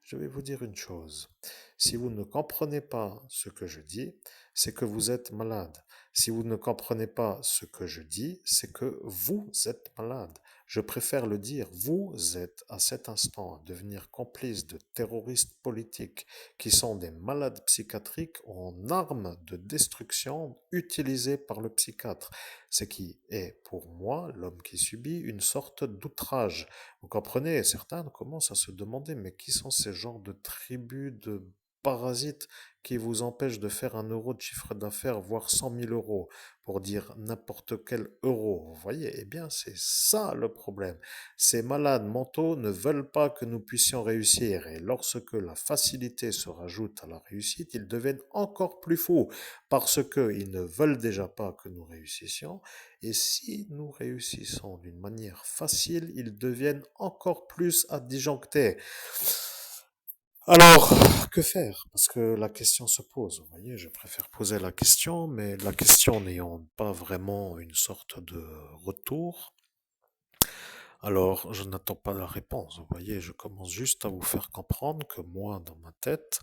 je vais vous dire une chose. Si vous ne comprenez pas ce que je dis, c'est que vous êtes malade. Si vous ne comprenez pas ce que je dis, c'est que vous êtes malade. Je préfère le dire, vous êtes à cet instant à devenir complice de terroristes politiques qui sont des malades psychiatriques en armes de destruction utilisées par le psychiatre. Ce qui est pour moi, l'homme qui subit, une sorte d'outrage. Vous comprenez, certains commencent à se demander, mais qui sont ces genres de tribus de parasites qui vous empêchent de faire 1 euro de chiffre d'affaires, voire 100 000 euros, pour dire n'importe quel euro. Vous voyez, eh bien, c'est ça le problème. Ces malades mentaux ne veulent pas que nous puissions réussir, et lorsque la facilité se rajoute à la réussite, ils deviennent encore plus fous, parce qu'ils ne veulent déjà pas que nous réussissions, et si nous réussissons d'une manière facile, ils deviennent encore plus à disjoncter. Alors, que faire? Parce que la question se pose. Vous voyez, je préfère poser la question, mais la question n'ayant pas vraiment une sorte de retour, alors je n'attends pas la réponse. Vous voyez, je commence juste à vous faire comprendre que moi, dans ma tête,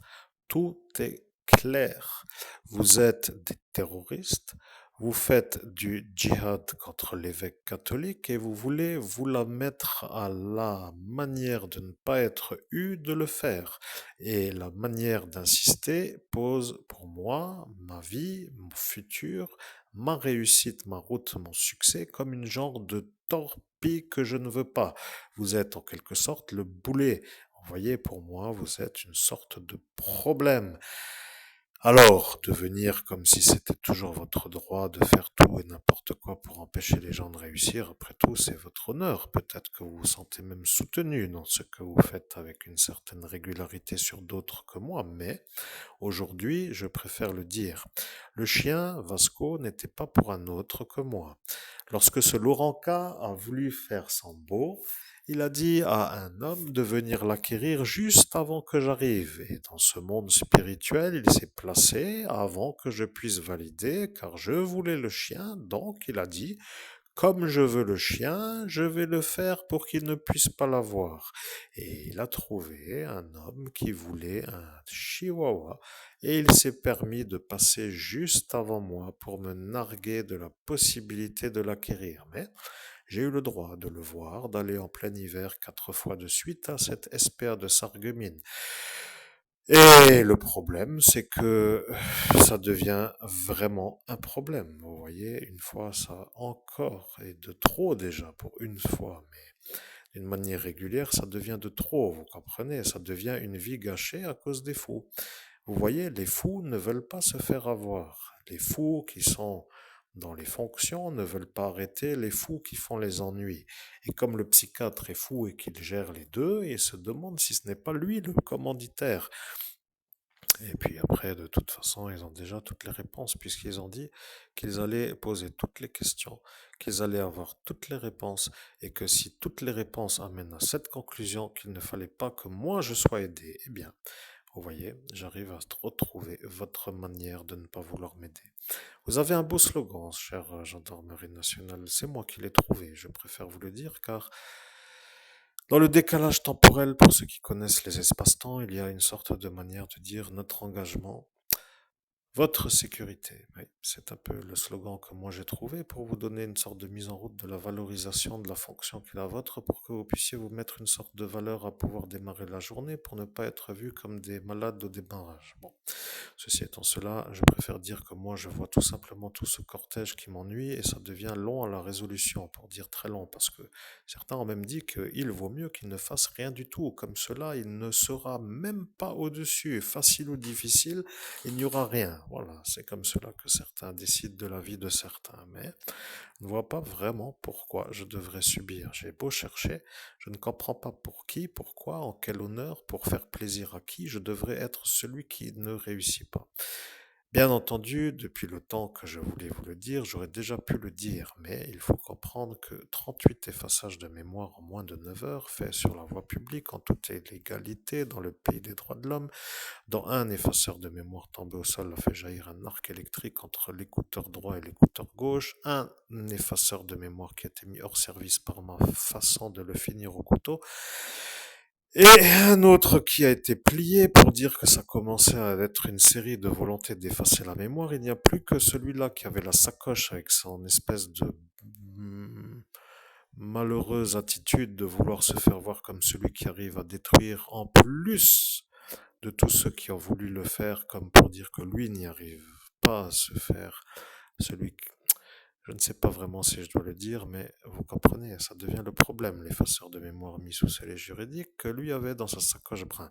tout est clair. Vous êtes des terroristes, vous faites du djihad contre l'évêque catholique et vous voulez vous la mettre à la manière de ne pas être eu de le faire. Et la manière d'insister pose pour moi ma vie, mon futur, ma réussite, ma route, mon succès comme une genre de torpille que je ne veux pas. Vous êtes en quelque sorte le boulet. Vous voyez, pour moi, vous êtes une sorte de problème. Alors, devenir comme si c'était toujours votre droit de faire tout et n'importe quoi pour empêcher les gens de réussir, après tout, c'est votre honneur. Peut-être que vous vous sentez même soutenu dans ce que vous faites avec une certaine régularité sur d'autres que moi, mais aujourd'hui, je préfère le dire. Le chien, Vasco, n'était pas pour un autre que moi. Lorsque ce Laurenca a voulu faire son beau, il a dit à un homme de venir l'acquérir juste avant que j'arrive. Et dans ce monde spirituel, il s'est placé avant que je puisse valider, car je voulais le chien, donc il a dit, comme je veux le chien, je vais le faire pour qu'il ne puisse pas l'avoir. Et il a trouvé un homme qui voulait un chihuahua et il s'est permis de passer juste avant moi pour me narguer de la possibilité de l'acquérir. Mais j'ai eu le droit de le voir, d'aller en plein hiver 4 fois de suite à cette espère de Sarreguemines. Et le problème, c'est que ça devient vraiment un problème. Vous voyez, une fois, ça encore, et de trop déjà pour une fois, mais d'une manière régulière, ça devient de trop, vous comprenez? Ça devient une vie gâchée à cause des fous. Vous voyez, les fous ne veulent pas se faire avoir. Les fous qui sont dans les fonctions ne veulent pas arrêter les fous qui font les ennuis. Et comme le psychiatre est fou et qu'il gère les deux, il se demande si ce n'est pas lui le commanditaire. Et puis après, de toute façon, ils ont déjà toutes les réponses puisqu'ils ont dit qu'ils allaient poser toutes les questions, qu'ils allaient avoir toutes les réponses et que si toutes les réponses amènent à cette conclusion qu'il ne fallait pas que moi je sois aidé, eh bien, vous voyez, j'arrive à retrouver votre manière de ne pas vouloir m'aider. Vous avez un beau slogan, cher gendarmerie nationale, c'est moi qui l'ai trouvé, je préfère vous le dire car dans le décalage temporel, pour ceux qui connaissent les espaces-temps, il y a une sorte de manière de dire notre engagement Votre sécurité, oui, c'est un peu le slogan que moi j'ai trouvé pour vous donner une sorte de mise en route de la valorisation de la fonction qui est la vôtre pour que vous puissiez vous mettre une sorte de valeur à pouvoir démarrer la journée pour ne pas être vu comme des malades au démarrage. Bon, ceci étant cela, je préfère dire que moi je vois tout simplement tout ce cortège qui m'ennuie et ça devient long à la résolution, pour dire très long, parce que certains ont même dit qu'il vaut mieux qu'il ne fasse rien du tout. Comme cela, il ne sera même pas au-dessus. Facile ou difficile, il n'y aura rien. Voilà, c'est comme cela que certains décident de la vie de certains. Mais je ne vois pas vraiment pourquoi je devrais subir. J'ai beau chercher, je ne comprends pas pour qui, pourquoi, en quel honneur, pour faire plaisir à qui je devrais être celui qui ne réussit pas. Bien entendu, depuis le temps que je voulais vous le dire, j'aurais déjà pu le dire, mais il faut comprendre que 38 effaçages de mémoire en moins de 9 heures, faits sur la voie publique en toute illégalité dans le pays des droits de l'homme, dont un effaceur de mémoire tombé au sol a fait jaillir un arc électrique entre l'écouteur droit et l'écouteur gauche, un effaceur de mémoire qui a été mis hors service par ma façon de le finir au couteau, et un autre qui a été plié pour dire que ça commençait à être une série de volontés d'effacer la mémoire. Il n'y a plus que celui-là qui avait la sacoche avec son espèce de malheureuse attitude de vouloir se faire voir comme celui qui arrive à détruire en plus de tous ceux qui ont voulu le faire, comme pour dire que lui n'y arrive pas à se faire. Je ne sais pas vraiment si je dois le dire, mais vous comprenez, ça devient le problème, l'effaceur de mémoire mis sous scellé juridique que lui avait dans sa sacoche brun.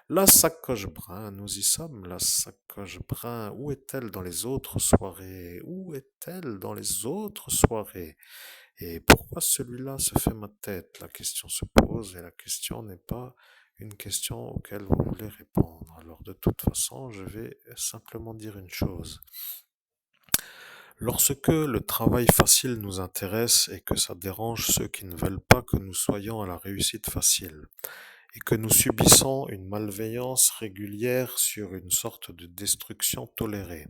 La sacoche brun, nous y sommes, la sacoche brun, où est-elle dans les autres soirées? Où est-elle dans les autres soirées? Et pourquoi celui-là se fait ma tête? La question se pose et la question n'est pas une question auquel vous voulez répondre. Alors de toute façon, je vais simplement dire une chose. Lorsque le travail facile nous intéresse et que ça dérange ceux qui ne veulent pas que nous soyons à la réussite facile, et que nous subissons une malveillance régulière sur une sorte de destruction tolérée,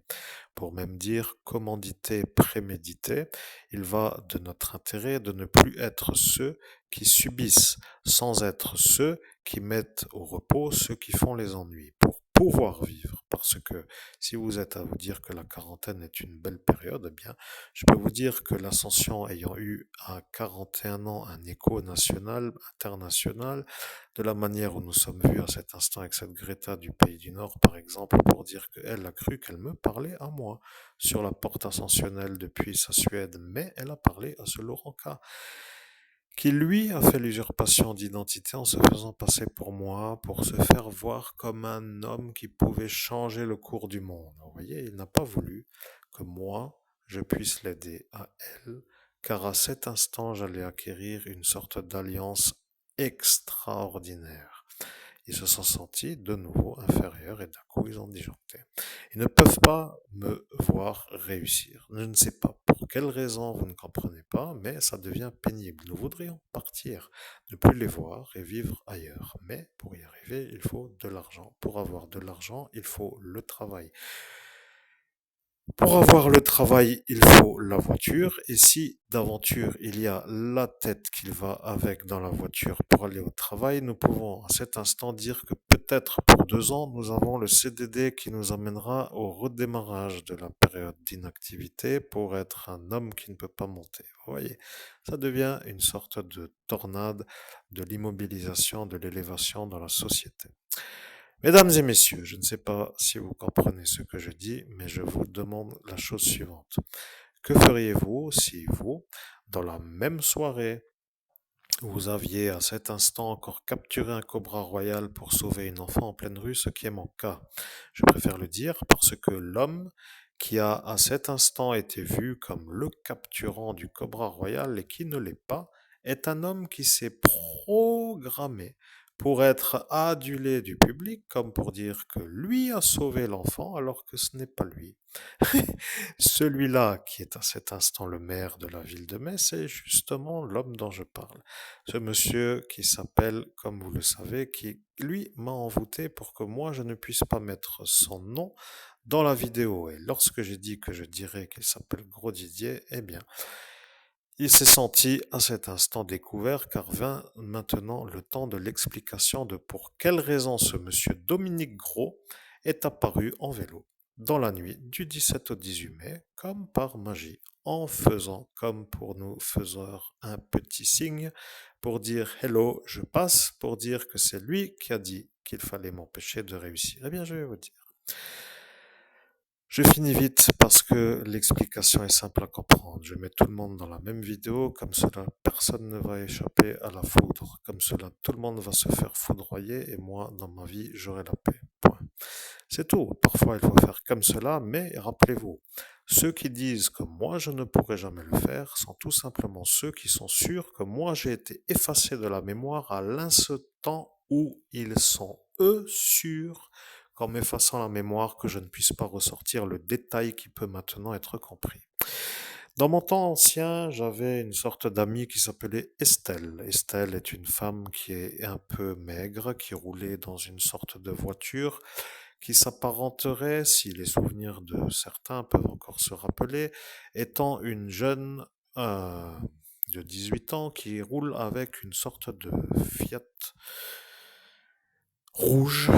pour même dire commandité préméditée, il va de notre intérêt de ne plus être ceux qui subissent, sans être ceux qui mettent au repos ceux qui font les ennuis, pour pouvoir vivre. Parce que si vous êtes à vous dire que la quarantaine est une belle période, eh bien, je peux vous dire que l'ascension ayant eu à 41 ans un écho national, international, de la manière où nous sommes vus à cet instant avec cette Greta du pays du Nord, par exemple, pour dire qu'elle a cru qu'elle me parlait à moi sur la porte ascensionnelle depuis sa Suède, mais elle a parlé à ce Laurent K, qui lui a fait l'usurpation d'identité en se faisant passer pour moi, pour se faire voir comme un homme qui pouvait changer le cours du monde. Vous voyez, il n'a pas voulu que moi, je puisse l'aider à elle, car à cet instant, j'allais acquérir une sorte d'alliance extraordinaire. Ils se sont sentis de nouveau inférieurs et d'un coup ils ont disjoncté. Ils ne peuvent pas me voir réussir. Je ne sais pas pour quelle raison, vous ne comprenez pas, mais ça devient pénible. Nous voudrions partir, ne plus les voir et vivre ailleurs. Mais pour y arriver, il faut de l'argent. Pour avoir de l'argent, il faut le travail. Pour avoir le travail, il faut la voiture, et si d'aventure il y a la tête qui va avec dans la voiture pour aller au travail, nous pouvons à cet instant dire que peut-être pour 2 ans, nous avons le CDD qui nous amènera au redémarrage de la période d'inactivité pour être un homme qui ne peut pas monter. Vous voyez, ça devient une sorte de tornade de l'immobilisation, de l'élévation dans la société. Mesdames et messieurs, je ne sais pas si vous comprenez ce que je dis, mais je vous demande la chose suivante. Que feriez-vous si vous, dans la même soirée, vous aviez à cet instant encore capturé un cobra royal pour sauver une enfant en pleine rue, ce qui est mon cas? Je préfère le dire parce que l'homme qui a à cet instant été vu comme le capturant du cobra royal et qui ne l'est pas, est un homme qui s'est programmé pour être adulé du public, comme pour dire que lui a sauvé l'enfant alors que ce n'est pas lui. Celui-là qui est à cet instant le maire de la ville de Metz est justement l'homme dont je parle. Ce monsieur qui s'appelle, comme vous le savez, qui lui m'a envoûté pour que moi je ne puisse pas mettre son nom dans la vidéo. Et lorsque j'ai dit que je dirais qu'il s'appelle Gros Didier, eh bien, il s'est senti à cet instant découvert car vint maintenant le temps de l'explication de pour quelle raison ce monsieur Dominique Gros est apparu en vélo. dans la nuit du 17 au 18 mai, comme par magie, en faisant comme pour nous faiseurs un petit signe pour dire hello, je passe, pour dire que c'est lui qui a dit qu'il fallait m'empêcher de réussir. Eh bien, je vais vous dire. Je finis vite parce que l'explication est simple à comprendre. Je mets tout le monde dans la même vidéo, comme cela personne ne va échapper à la foudre. Comme cela tout le monde va se faire foudroyer et moi, dans ma vie, j'aurai la paix. Point. C'est tout. Parfois, il faut faire comme cela, mais rappelez-vous, ceux qui disent que moi, je ne pourrai jamais le faire sont tout simplement ceux qui sont sûrs que moi, j'ai été effacé de la mémoire à l'instant où ils sont, eux, sûrs qu'en m'effaçant la mémoire, que je ne puisse pas ressortir le détail qui peut maintenant être compris. Dans mon temps ancien, j'avais une sorte d'amie qui s'appelait Estelle. Estelle est une femme qui est un peu maigre, qui roulait dans une sorte de voiture qui s'apparenterait, si les souvenirs de certains peuvent encore se rappeler, étant une jeune de 18 ans qui roule avec une sorte de Fiat rouge,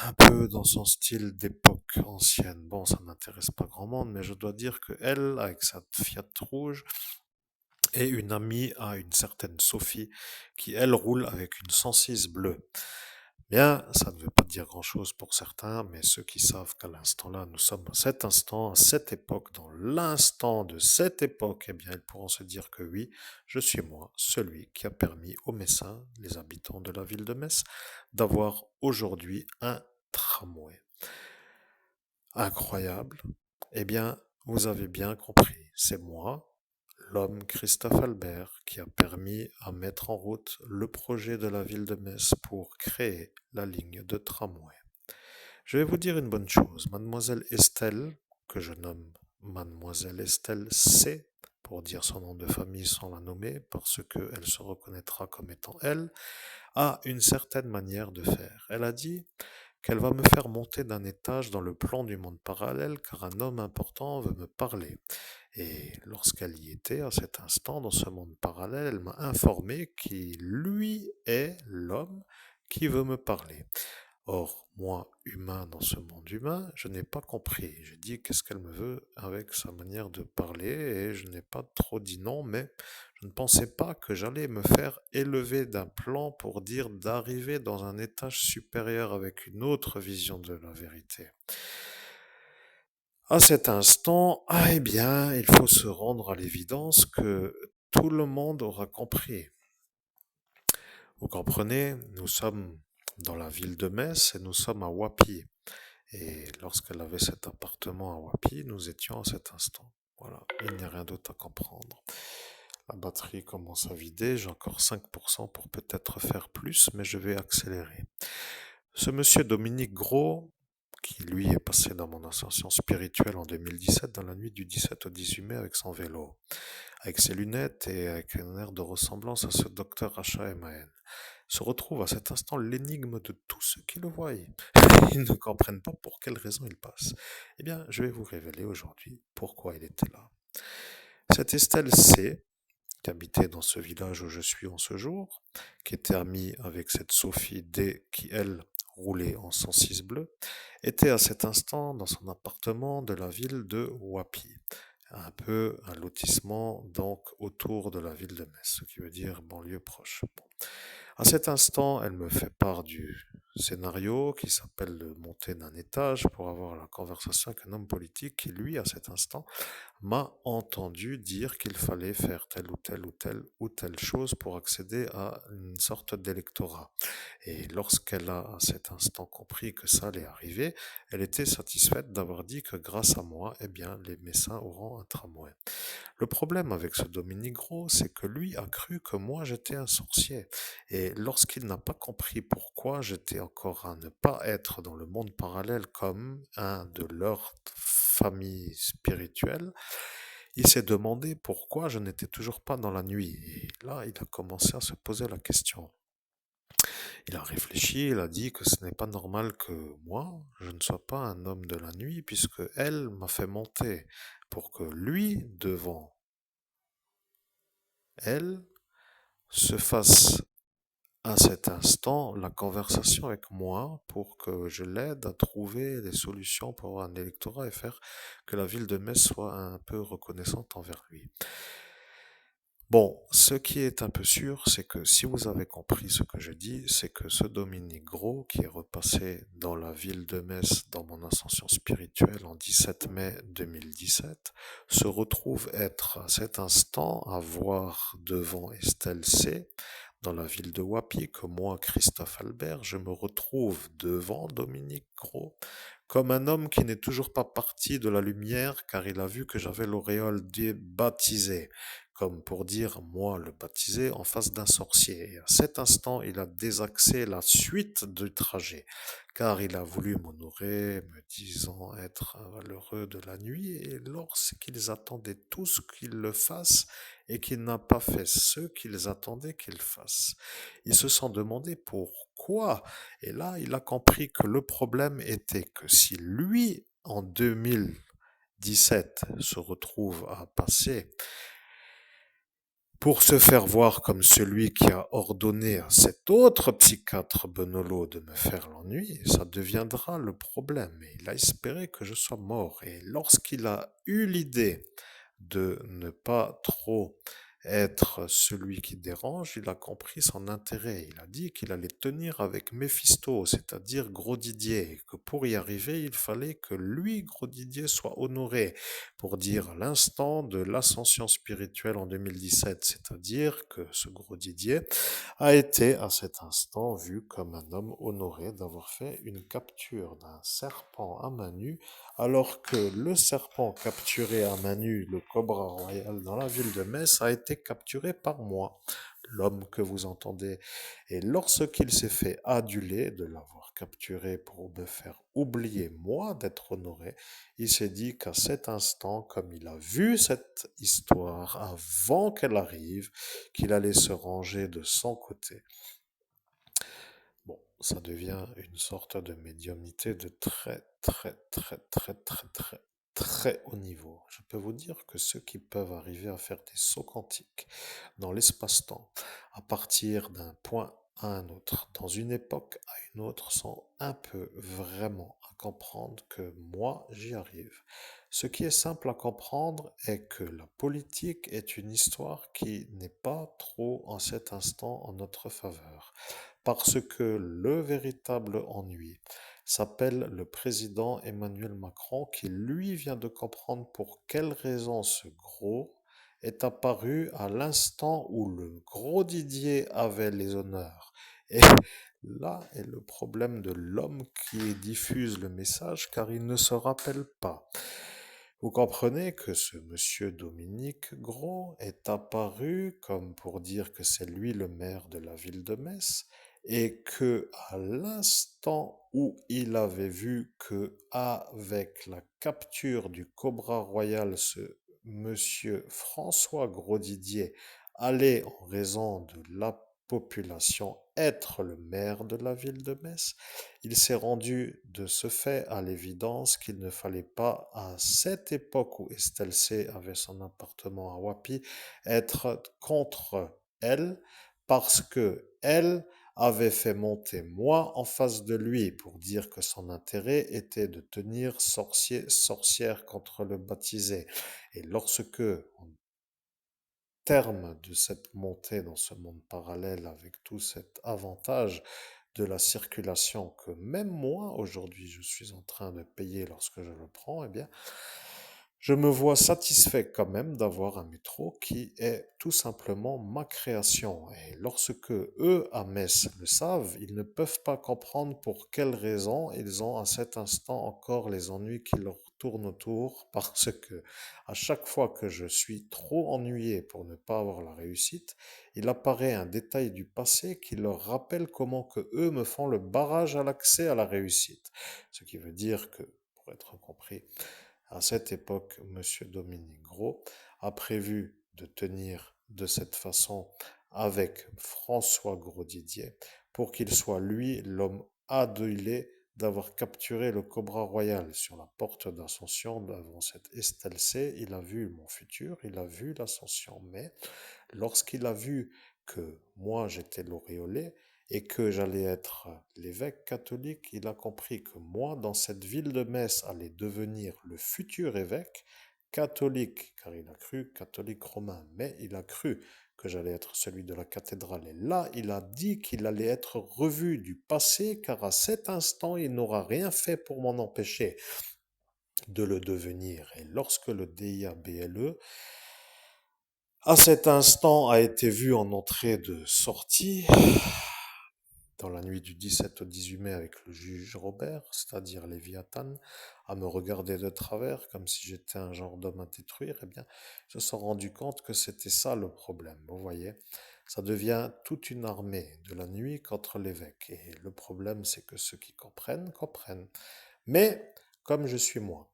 un peu dans son style d'époque ancienne. Bon, ça n'intéresse pas grand monde, mais je dois dire que elle, avec sa Fiat rouge, est une amie à une certaine Sophie, qui elle roule avec une 106 bleue. Bien, ça ne veut pas dire grand-chose pour certains, mais ceux qui savent qu'à l'instant-là, nous sommes à cet instant, à cette époque, dans l'instant de cette époque, eh bien, ils pourront se dire que oui, je suis moi, celui qui a permis aux Messins, les habitants de la ville de Metz, d'avoir aujourd'hui un tramway. Incroyable. Eh bien, vous avez bien compris, c'est moi, l'homme Christophe Albert, qui a permis à mettre en route le projet de la ville de Metz pour créer la ligne de tramway. Je vais vous dire une bonne chose, mademoiselle Estelle, que je nomme mademoiselle Estelle C, pour dire son nom de famille sans la nommer, parce qu'elle se reconnaîtra comme étant elle, a une certaine manière de faire. Elle a dit qu'elle va me faire monter d'un étage dans le plan du monde parallèle car un homme important veut me parler. Et lorsqu'elle y était, à cet instant, dans ce monde parallèle, elle m'a informé qu'il, lui, est l'homme qui veut me parler. Or, moi, humain dans ce monde humain, je n'ai pas compris. J'ai dit qu'est-ce qu'elle me veut avec sa manière de parler et je n'ai pas trop dit non, mais je ne pensais pas que j'allais me faire élever d'un plan pour dire d'arriver dans un étage supérieur avec une autre vision de la vérité. À cet instant, eh bien, il faut se rendre à l'évidence que tout le monde aura compris. Vous comprenez, nous sommes dans la ville de Metz et nous sommes à Wapi. Et lorsqu'elle avait cet appartement à Wapi, nous étions à cet instant. Voilà, il n'y a rien d'autre à comprendre. La batterie commence à vider, j'ai encore 5% pour peut-être faire plus, mais je vais accélérer. Ce monsieur Dominique Gros, qui lui est passé dans mon ascension spirituelle en 2017, dans la nuit du 17 au 18 mai avec son vélo, avec ses lunettes et avec un air de ressemblance à ce docteur H.A.M.A.N., se retrouve à cet instant l'énigme de tous ceux qui le voient. Ils ne comprennent pas pour quelle raison il passe. Eh bien, je vais vous révéler aujourd'hui pourquoi il était là. Cette Estelle C, qui habitait dans ce village où je suis en ce jour, qui était amie avec cette Sophie D, qui elle roulait en 106 bleu, était à cet instant dans son appartement de la ville de Wapi, un peu un lotissement donc autour de la ville de Metz, ce qui veut dire banlieue proche. Bon. À cet instant, elle me fait part du scénario qui s'appelle le monter d'un étage pour avoir la conversation avec un homme politique qui, lui, à cet instant, m'a entendu dire qu'il fallait faire telle ou telle ou telle ou telle chose pour accéder à une sorte d'électorat. Et lorsqu'elle a à cet instant compris que ça allait arriver, elle était satisfaite d'avoir dit que grâce à moi, eh bien, les Messins auront un tramway. Le problème avec ce Dominique Gros, c'est que lui a cru que moi j'étais un sorcier. Et lorsqu'il n'a pas compris pourquoi j'étais encore à ne pas être dans le monde parallèle comme un de leurs familles spirituelles, il s'est demandé pourquoi je n'étais toujours pas dans la nuit. Et là, il a commencé à se poser la question. Il a réfléchi, il a dit que ce n'est pas normal que moi, je ne sois pas un homme de la nuit, puisque elle m'a fait monter pour que lui, devant elle, se fasse à cet instant la conversation avec moi pour que je l'aide à trouver des solutions pour avoir un électorat et faire que la ville de Metz soit un peu reconnaissante envers lui. Bon, ce qui est un peu sûr, c'est que si vous avez compris ce que je dis, c'est que ce Dominique Gros, qui est repassé dans la ville de Metz dans mon ascension spirituelle en 17 mai 2017, se retrouve être à cet instant à voir devant Estelle C, dans la ville de Wapi, que moi, Christophe Albert, je me retrouve devant Dominique Gros, comme un homme qui n'est toujours pas parti de la lumière car il a vu que j'avais l'auréole baptisé, comme pour dire moi le baptisé en face d'un sorcier. Et à cet instant, il a désaxé la suite du trajet, car il a voulu m'honorer, me disant être un valeureux de la nuit, et lorsqu'ils attendaient tous qu'il le fasse, et qu'il n'a pas fait ce qu'ils attendaient qu'il fasse. Ils se sont demandé pourquoi, et là il a compris que le problème était que si lui, en 2017, se retrouve à passer pour se faire voir comme celui qui a ordonné à cet autre psychiatre Benolo de me faire l'ennui, ça deviendra le problème. Et il a espéré que je sois mort. Et lorsqu'il a eu l'idée de ne pas trop être celui qui dérange, il a compris son intérêt. Il a dit qu'il allait tenir avec Méphisto, c'est-à-dire Gros Didier, et que pour y arriver, il fallait que lui, Gros Didier, soit honoré, pour dire l'instant de l'ascension spirituelle en 2017, c'est-à-dire que ce Gros Didier a été à cet instant vu comme un homme honoré d'avoir fait une capture d'un serpent à main nue, alors que le serpent capturé à main nue, le cobra royal dans la ville de Metz, a été capturé par moi, l'homme que vous entendez. Et lorsqu'il s'est fait aduler de l'avoir capturé pour me faire oublier moi d'être honoré, il s'est dit qu'à cet instant, comme il a vu cette histoire avant qu'elle arrive, qu'il allait se ranger de son côté. Bon, ça devient une sorte de médiumnité de très haut niveau. Je peux vous dire que ceux qui peuvent arriver à faire des sauts quantiques dans l'espace-temps, à partir d'un point à un autre, dans une époque à une autre, sont un peu vraiment à comprendre que moi, j'y arrive. Ce qui est simple à comprendre est que la politique est une histoire qui n'est pas trop en cet instant en notre faveur, parce que le véritable ennui s'appelle le président Emmanuel Macron, qui lui vient de comprendre pour quelle raison ce gros est apparu à l'instant où le gros Didier avait les honneurs. Et là est le problème de l'homme qui diffuse le message, car il ne se rappelle pas. Vous comprenez que ce monsieur Dominique Gros est apparu comme pour dire que c'est lui le maire de la ville de Metz, et que à l'instant où il avait vu que avec la capture du Cobra Royal, ce monsieur François Grosdidier allait, en raison de la population, être le maire de la ville de Metz, il s'est rendu de ce fait à l'évidence qu'il ne fallait pas, à cette époque où Estelle C avait son appartement à Wapi, être contre elle, parce que elle avait fait monter moi en face de lui pour dire que son intérêt était de tenir sorcière contre le baptisé. Et lorsque, en terme de cette montée dans ce monde parallèle, avec tout cet avantage de la circulation que même moi aujourd'hui je suis en train de payer lorsque je le prends, eh bien je me vois satisfait quand même d'avoir un métro qui est tout simplement ma création. Et lorsque eux, à Metz, le savent, ils ne peuvent pas comprendre pour quelles raisons ils ont à cet instant encore les ennuis qui leur tournent autour, parce que à chaque fois que je suis trop ennuyé pour ne pas avoir la réussite, il apparaît un détail du passé qui leur rappelle comment que eux me font le barrage à l'accès à la réussite. Ce qui veut dire que, pour être compris, à cette époque, Monsieur Dominique Gros a prévu de tenir de cette façon avec François Grosdidier pour qu'il soit lui l'homme adulé d'avoir capturé le Cobra Royal sur la porte d'Ascension devant cette Estelle C. Il a vu mon futur, il a vu l'Ascension, mais lorsqu'il a vu que moi j'étais l'auréolé, et que j'allais être l'évêque catholique, il a compris que moi, dans cette ville de Metz, allais devenir le futur évêque catholique, car il a cru catholique romain, mais il a cru que j'allais être celui de la cathédrale. Et là, il a dit qu'il allait être revu du passé, car à cet instant, il n'aura rien fait pour m'en empêcher de le devenir. Et lorsque le DIABLE, à cet instant, a été vu en entrée de sortie, dans la nuit du 17 au 18 mai avec le juge Robert, c'est-à-dire Léviathan, à me regarder de travers comme si j'étais un genre d'homme à détruire, eh bien, je me suis rendu compte que c'était ça le problème. Vous voyez, ça devient toute une armée de la nuit contre l'évêque. Et le problème, c'est que ceux qui comprennent, comprennent. Mais, comme je suis moi,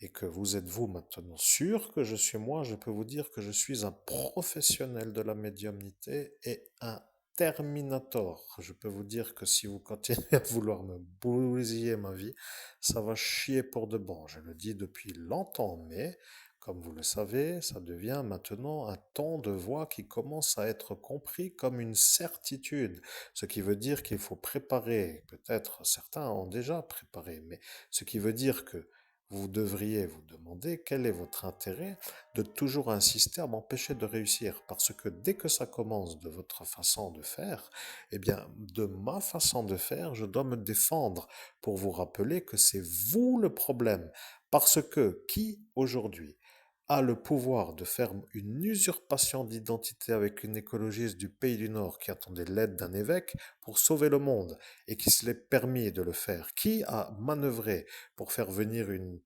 et que vous êtes vous maintenant sûr que je suis moi, je peux vous dire que je suis un professionnel de la médiumnité et un Terminator. Je peux vous dire que si vous continuez à vouloir me bousiller ma vie, ça va chier pour de bon. Je le dis depuis longtemps, mais comme vous le savez, ça devient maintenant un ton de voix qui commence à être compris comme une certitude. Ce qui veut dire qu'il faut préparer. Peut-être certains ont déjà préparé, mais ce qui veut dire que vous devriez vous demander quel est votre intérêt de toujours insister à m'empêcher de réussir. Parce que dès que ça commence de votre façon de faire, eh bien, de ma façon de faire, je dois me défendre pour vous rappeler que c'est vous le problème. Parce que qui aujourd'hui a le pouvoir de faire une usurpation d'identité avec une écologiste du pays du Nord qui attendait l'aide d'un évêque pour sauver le monde et qui se l'est permis de le faire? Qui a manœuvré pour faire venir une,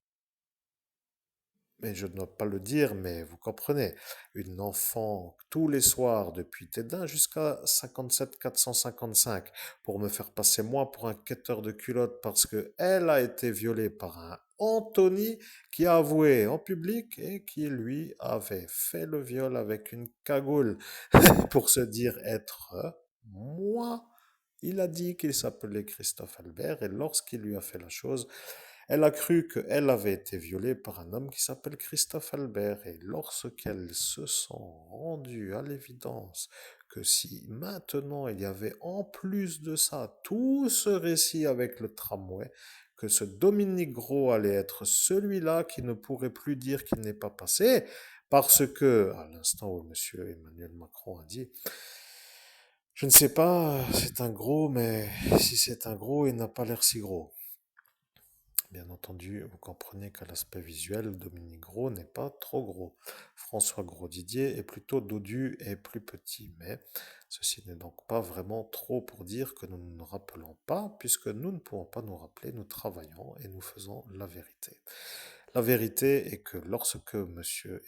mais je ne dois pas le dire, mais vous comprenez, une enfant tous les soirs depuis Tédin jusqu'à 57 455 pour me faire passer moi pour un quêteur de culottes parce que elle a été violée par un Anthony qui a avoué en public et qui lui avait fait le viol avec une cagoule pour se dire être moi. Il a dit qu'il s'appelait Christophe Albert et lorsqu'il lui a fait la chose, elle a cru qu'elle avait été violée par un homme qui s'appelle Christophe Albert. Et lorsqu'elles se sont rendues à l'évidence que si maintenant il y avait en plus de ça tout ce récit avec le tramway, que ce Dominique Gros allait être celui-là qui ne pourrait plus dire qu'il n'est pas passé, parce que, à l'instant où M. Emmanuel Macron a dit, je ne sais pas, c'est un gros, mais si c'est un gros, il n'a pas l'air si gros. Bien entendu, vous comprenez qu'à l'aspect visuel, Dominique Gros n'est pas trop gros. François Gros-Didier est plutôt dodu et plus petit, mais ceci n'est donc pas vraiment trop pour dire que nous ne nous rappelons pas, puisque nous ne pouvons pas nous rappeler, nous travaillons et nous faisons la vérité. La vérité est que lorsque M.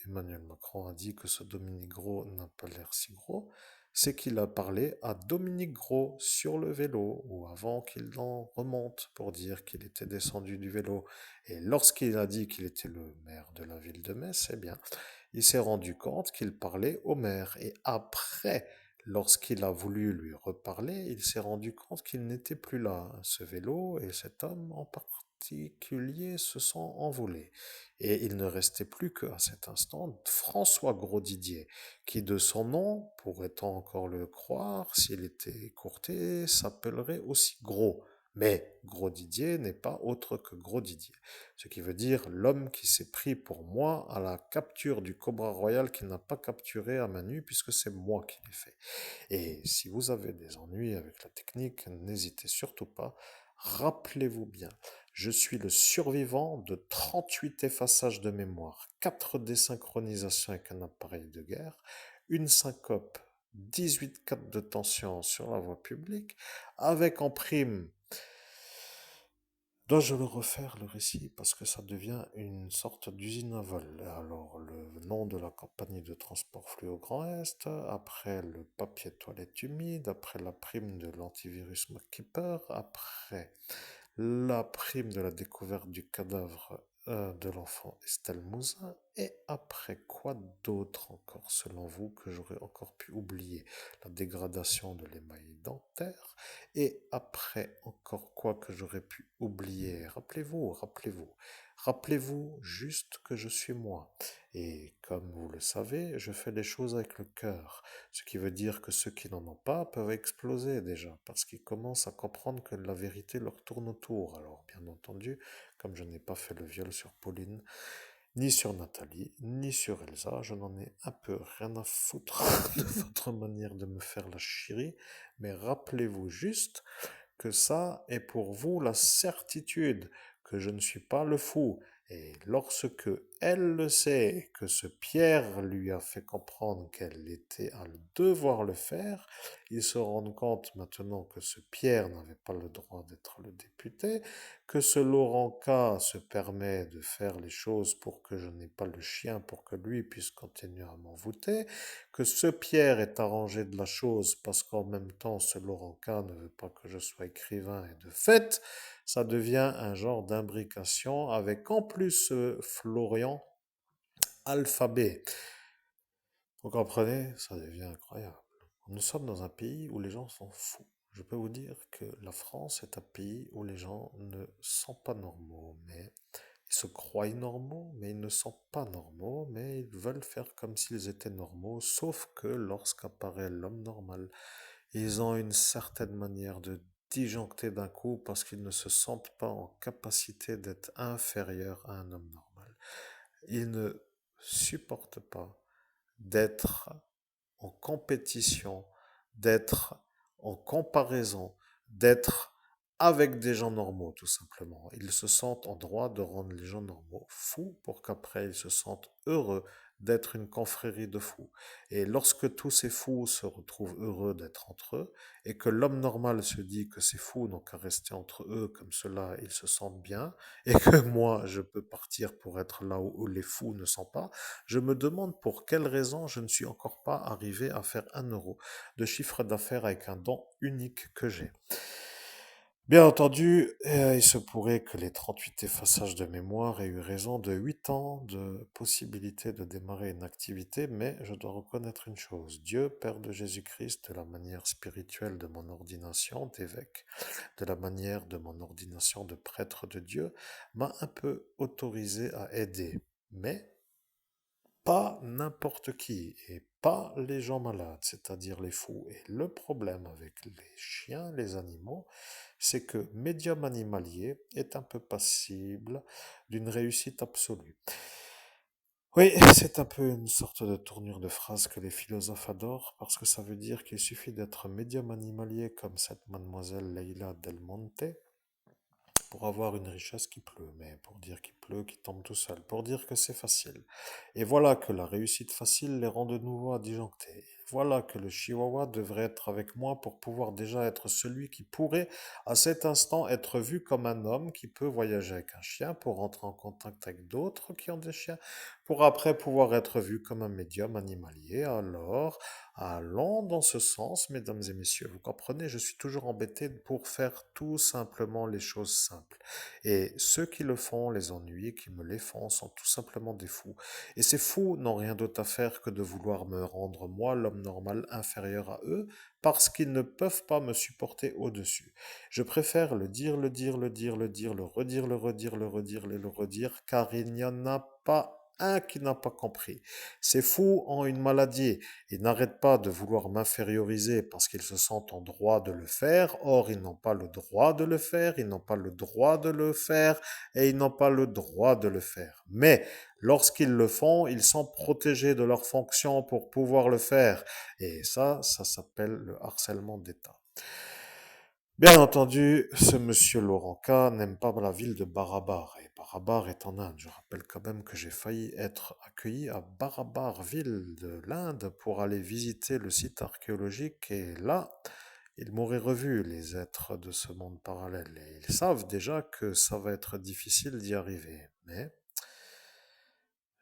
Emmanuel Macron a dit que ce Dominique Gros n'a pas l'air si gros, c'est qu'il a parlé à Dominique Gros sur le vélo, ou avant qu'il en remonte pour dire qu'il était descendu du vélo. Et lorsqu'il a dit qu'il était le maire de la ville de Metz, eh bien, il s'est rendu compte qu'il parlait au maire. Et après, lorsqu'il a voulu lui reparler, il s'est rendu compte qu'il n'était plus là. Ce vélo et cet homme en particulier se sont envolés. Et il ne restait plus qu'à cet instant François Grosdidier, qui de son nom, pourrait-on encore le croire, s'il était écourté, s'appellerait aussi Gros. Mais Gros Didier n'est pas autre que Gros Didier. Ce qui veut dire l'homme qui s'est pris pour moi à la capture du Cobra Royal qu'il n'a pas capturé à main nue puisque c'est moi qui l'ai fait. Et si vous avez des ennuis avec la technique, n'hésitez surtout pas. Rappelez-vous bien, je suis le survivant de 38 effaçages de mémoire, 4 désynchronisations avec un appareil de guerre, une syncope, 18 4 de tension sur la voie publique, avec en prime. Dois-je le refaire, le récit, parce que ça devient une sorte d'usine à vol. Alors, le nom de la compagnie de transport flux au Grand Est, après le papier toilette humide, après la prime de l'antivirus MacKeeper, après la prime de la découverte du cadavre de l'enfant Estelle Mouzin, Et après, quoi d'autre encore, selon vous, que j'aurais encore pu oublier? La dégradation de l'émail dentaire. Et après, encore quoi que j'aurais pu oublier? Rappelez-vous, rappelez-vous. Rappelez-vous juste que je suis moi. Et comme vous le savez, je fais les choses avec le cœur. Ce qui veut dire que ceux qui n'en ont pas peuvent exploser déjà, parce qu'ils commencent à comprendre que la vérité leur tourne autour. Alors, bien entendu, comme je n'ai pas fait le viol sur Pauline, ni sur Nathalie, ni sur Elsa, je n'en ai un peu rien à foutre de votre manière de me faire la chérie, mais rappelez-vous juste que ça est pour vous la certitude que je ne suis pas le fou. Et lorsque elle le sait, que ce Pierre lui a fait comprendre qu'elle était à devoir le faire, ils se rendent compte maintenant que ce Pierre n'avait pas le droit d'être le député, que ce Laurent K se permet de faire les choses pour que je n'ai pas le chien, pour que lui puisse continuer à m'envoûter, que ce Pierre est arrangé de la chose parce qu'en même temps ce Laurent K ne veut pas que je sois écrivain et de fait, ça devient un genre d'imbrication avec en plus Florian alphabet. Vous comprenez? Ça devient incroyable. Nous sommes dans un pays où les gens sont fous. Je peux vous dire que la France est un pays où les gens ne sont pas normaux, mais ils se croient normaux, mais ils ne sont pas normaux, mais ils veulent faire comme s'ils étaient normaux, sauf que lorsqu'apparaît l'homme normal, ils ont une certaine manière de disjoncter d'un coup parce qu'ils ne se sentent pas en capacité d'être inférieurs à un homme normal. Ils ne supportent pas d'être en compétition, d'être en comparaison, d'être avec des gens normaux, tout simplement. Ils se sentent en droit de rendre les gens normaux fous pour qu'après ils se sentent heureux d'être une confrérie de fous. Et lorsque tous ces fous se retrouvent heureux d'être entre eux, et que l'homme normal se dit que ces fous n'ont qu'à rester entre eux, comme cela ils se sentent bien, et que moi je peux partir pour être là où les fous ne sont pas, je me demande pour quelle raison je ne suis encore pas arrivé à faire 1 euro de chiffre d'affaires avec un don unique que j'ai. Bien entendu, il se pourrait que les 38 effaçages de mémoire aient eu raison de 8 ans de possibilité de démarrer une activité, mais je dois reconnaître une chose. Dieu, Père de Jésus-Christ, de la manière spirituelle de mon ordination d'évêque, de la manière de mon ordination de prêtre de Dieu, m'a un peu autorisé à aider. Mais pas n'importe qui et pas les gens malades, c'est-à-dire les fous. Et le problème avec les chiens, les animaux, c'est que médium animalier est un peu passible d'une réussite absolue. Oui, c'est un peu une sorte de tournure de phrase que les philosophes adorent parce que ça veut dire qu'il suffit d'être médium animalier comme cette mademoiselle Leila Del Monte pour avoir une richesse qui pleut, mais pour dire qu'il pleut, qu'il tombe tout seul, pour dire que c'est facile. Et voilà que la réussite facile les rend de nouveau à disjoncter. Et voilà que le chihuahua devrait être avec moi pour pouvoir déjà être celui qui pourrait à cet instant être vu comme un homme qui peut voyager avec un chien pour rentrer en contact avec d'autres qui ont des chiens, pour après pouvoir être vu comme un médium animalier. Alors, allons dans ce sens, mesdames et messieurs. Vous comprenez, je suis toujours embêté pour faire tout simplement les choses simples. Et ceux qui le font, les ennuis qui me les font, sont tout simplement des fous. Et ces fous n'ont rien d'autre à faire que de vouloir me rendre, moi, l'homme normal, inférieur à eux, parce qu'ils ne peuvent pas me supporter au-dessus. Je préfère le dire, le dire, le dire, le dire, le redire, le redire, le redire, le redire, car il n'y en a pas un qui n'a pas compris. Ces fous ont une maladie. Ils n'arrêtent pas de vouloir m'inférioriser parce qu'ils se sentent en droit de le faire. Or, ils n'ont pas le droit de le faire, ils n'ont pas le droit de le faire et ils n'ont pas le droit de le faire. Mais lorsqu'ils le font, ils sont protégés de leur fonction pour pouvoir le faire. Et ça s'appelle le harcèlement d'État. Bien entendu, ce monsieur Laurent K n'aime pas la ville de Barabar, et Barabar est en Inde. Je rappelle quand même que j'ai failli être accueilli à Barabar, ville de l'Inde, pour aller visiter le site archéologique, et là, ils m'auraient revu, les êtres de ce monde parallèle, et ils savent déjà que ça va être difficile d'y arriver. Mais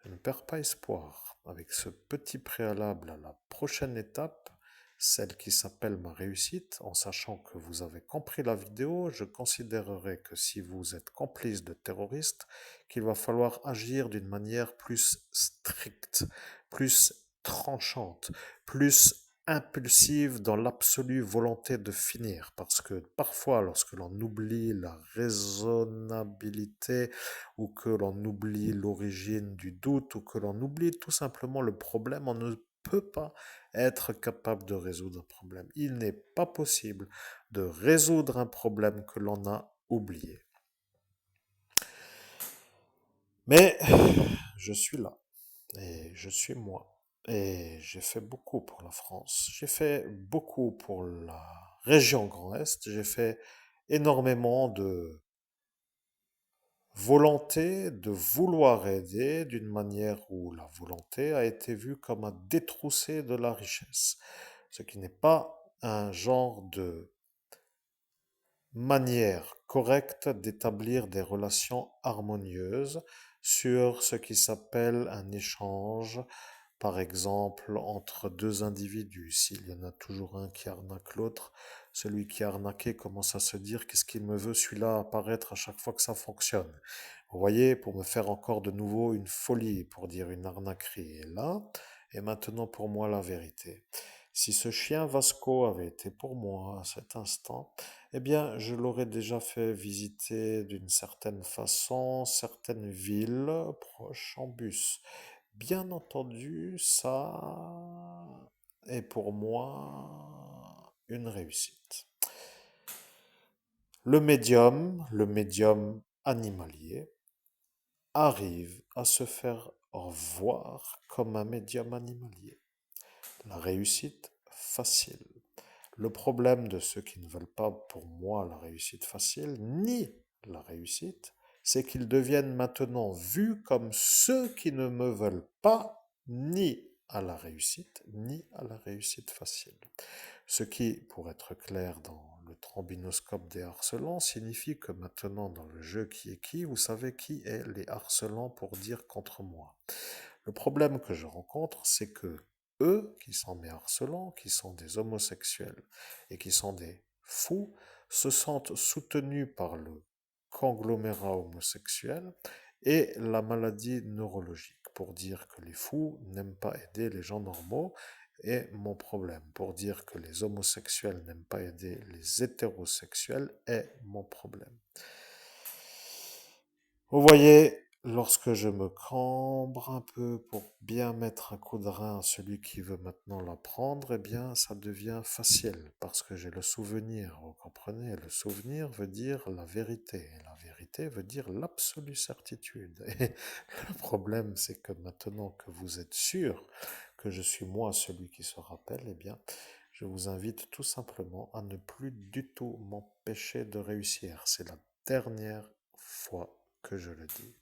je ne perds pas espoir. Avec ce petit préalable à la prochaine étape, celle qui s'appelle ma réussite, en sachant que vous avez compris la vidéo, je considérerai que si vous êtes complice de terroristes, qu'il va falloir agir d'une manière plus stricte, plus tranchante, plus impulsive dans l'absolue volonté de finir. Parce que parfois, lorsque l'on oublie la raisonnabilité, ou que l'on oublie l'origine du doute, ou que l'on oublie tout simplement le problème, on ne peut pas être capable de résoudre un problème. Il n'est pas possible de résoudre un problème que l'on a oublié. Mais je suis là, et je suis moi. Et j'ai fait beaucoup pour la France. J'ai fait beaucoup pour la région Grand Est. J'ai fait énormément de volonté de vouloir aider d'une manière où la volonté a été vue comme un détrousser de la richesse. Ce qui n'est pas un genre de manière correcte d'établir des relations harmonieuses sur ce qui s'appelle un échange, par exemple, entre deux individus. S'il y en a toujours un qui arnaque l'autre, celui qui est arnaqué commence à se dire qu'est-ce qu'il me veut celui-là apparaître à chaque fois que ça fonctionne. Vous voyez, pour me faire encore de nouveau une folie, pour dire une arnaquerie. Et là, et maintenant pour moi la vérité. Si ce chien Vasco avait été pour moi à cet instant, eh bien, je l'aurais déjà fait visiter d'une certaine façon certaines villes proches en bus. Bien entendu, ça est pour moi une réussite. Le médium animalier, arrive à se faire voir comme un médium animalier. La réussite facile. Le problème de ceux qui ne veulent pas pour moi la réussite facile, ni la réussite, c'est qu'ils deviennent maintenant vus comme ceux qui ne me veulent pas ni à la réussite, ni à la réussite facile. Ce qui, pour être clair dans le trombinoscope des harcelants, signifie que maintenant dans le jeu qui est qui, vous savez qui est les harcelants pour dire contre moi. Le problème que je rencontre, c'est que eux, qui sont mes harcelants, qui sont des homosexuels et qui sont des fous, se sentent soutenus par le conglomérat homosexuel et la maladie neurologique pour dire que les fous n'aiment pas aider les gens normaux est mon problème. Pour dire que les homosexuels n'aiment pas aider les hétérosexuels est mon problème. Vous voyez, lorsque je me cambre un peu pour bien mettre un coup de rein à celui qui veut maintenant la prendre, eh bien, ça devient facile parce que j'ai le souvenir. Vous comprenez? Le souvenir veut dire la vérité. Et la vérité veut dire l'absolue certitude. Et le problème, c'est que maintenant que vous êtes sûr que je suis moi celui qui se rappelle, eh bien, je vous invite tout simplement à ne plus du tout m'empêcher de réussir. C'est la dernière fois que je le dis.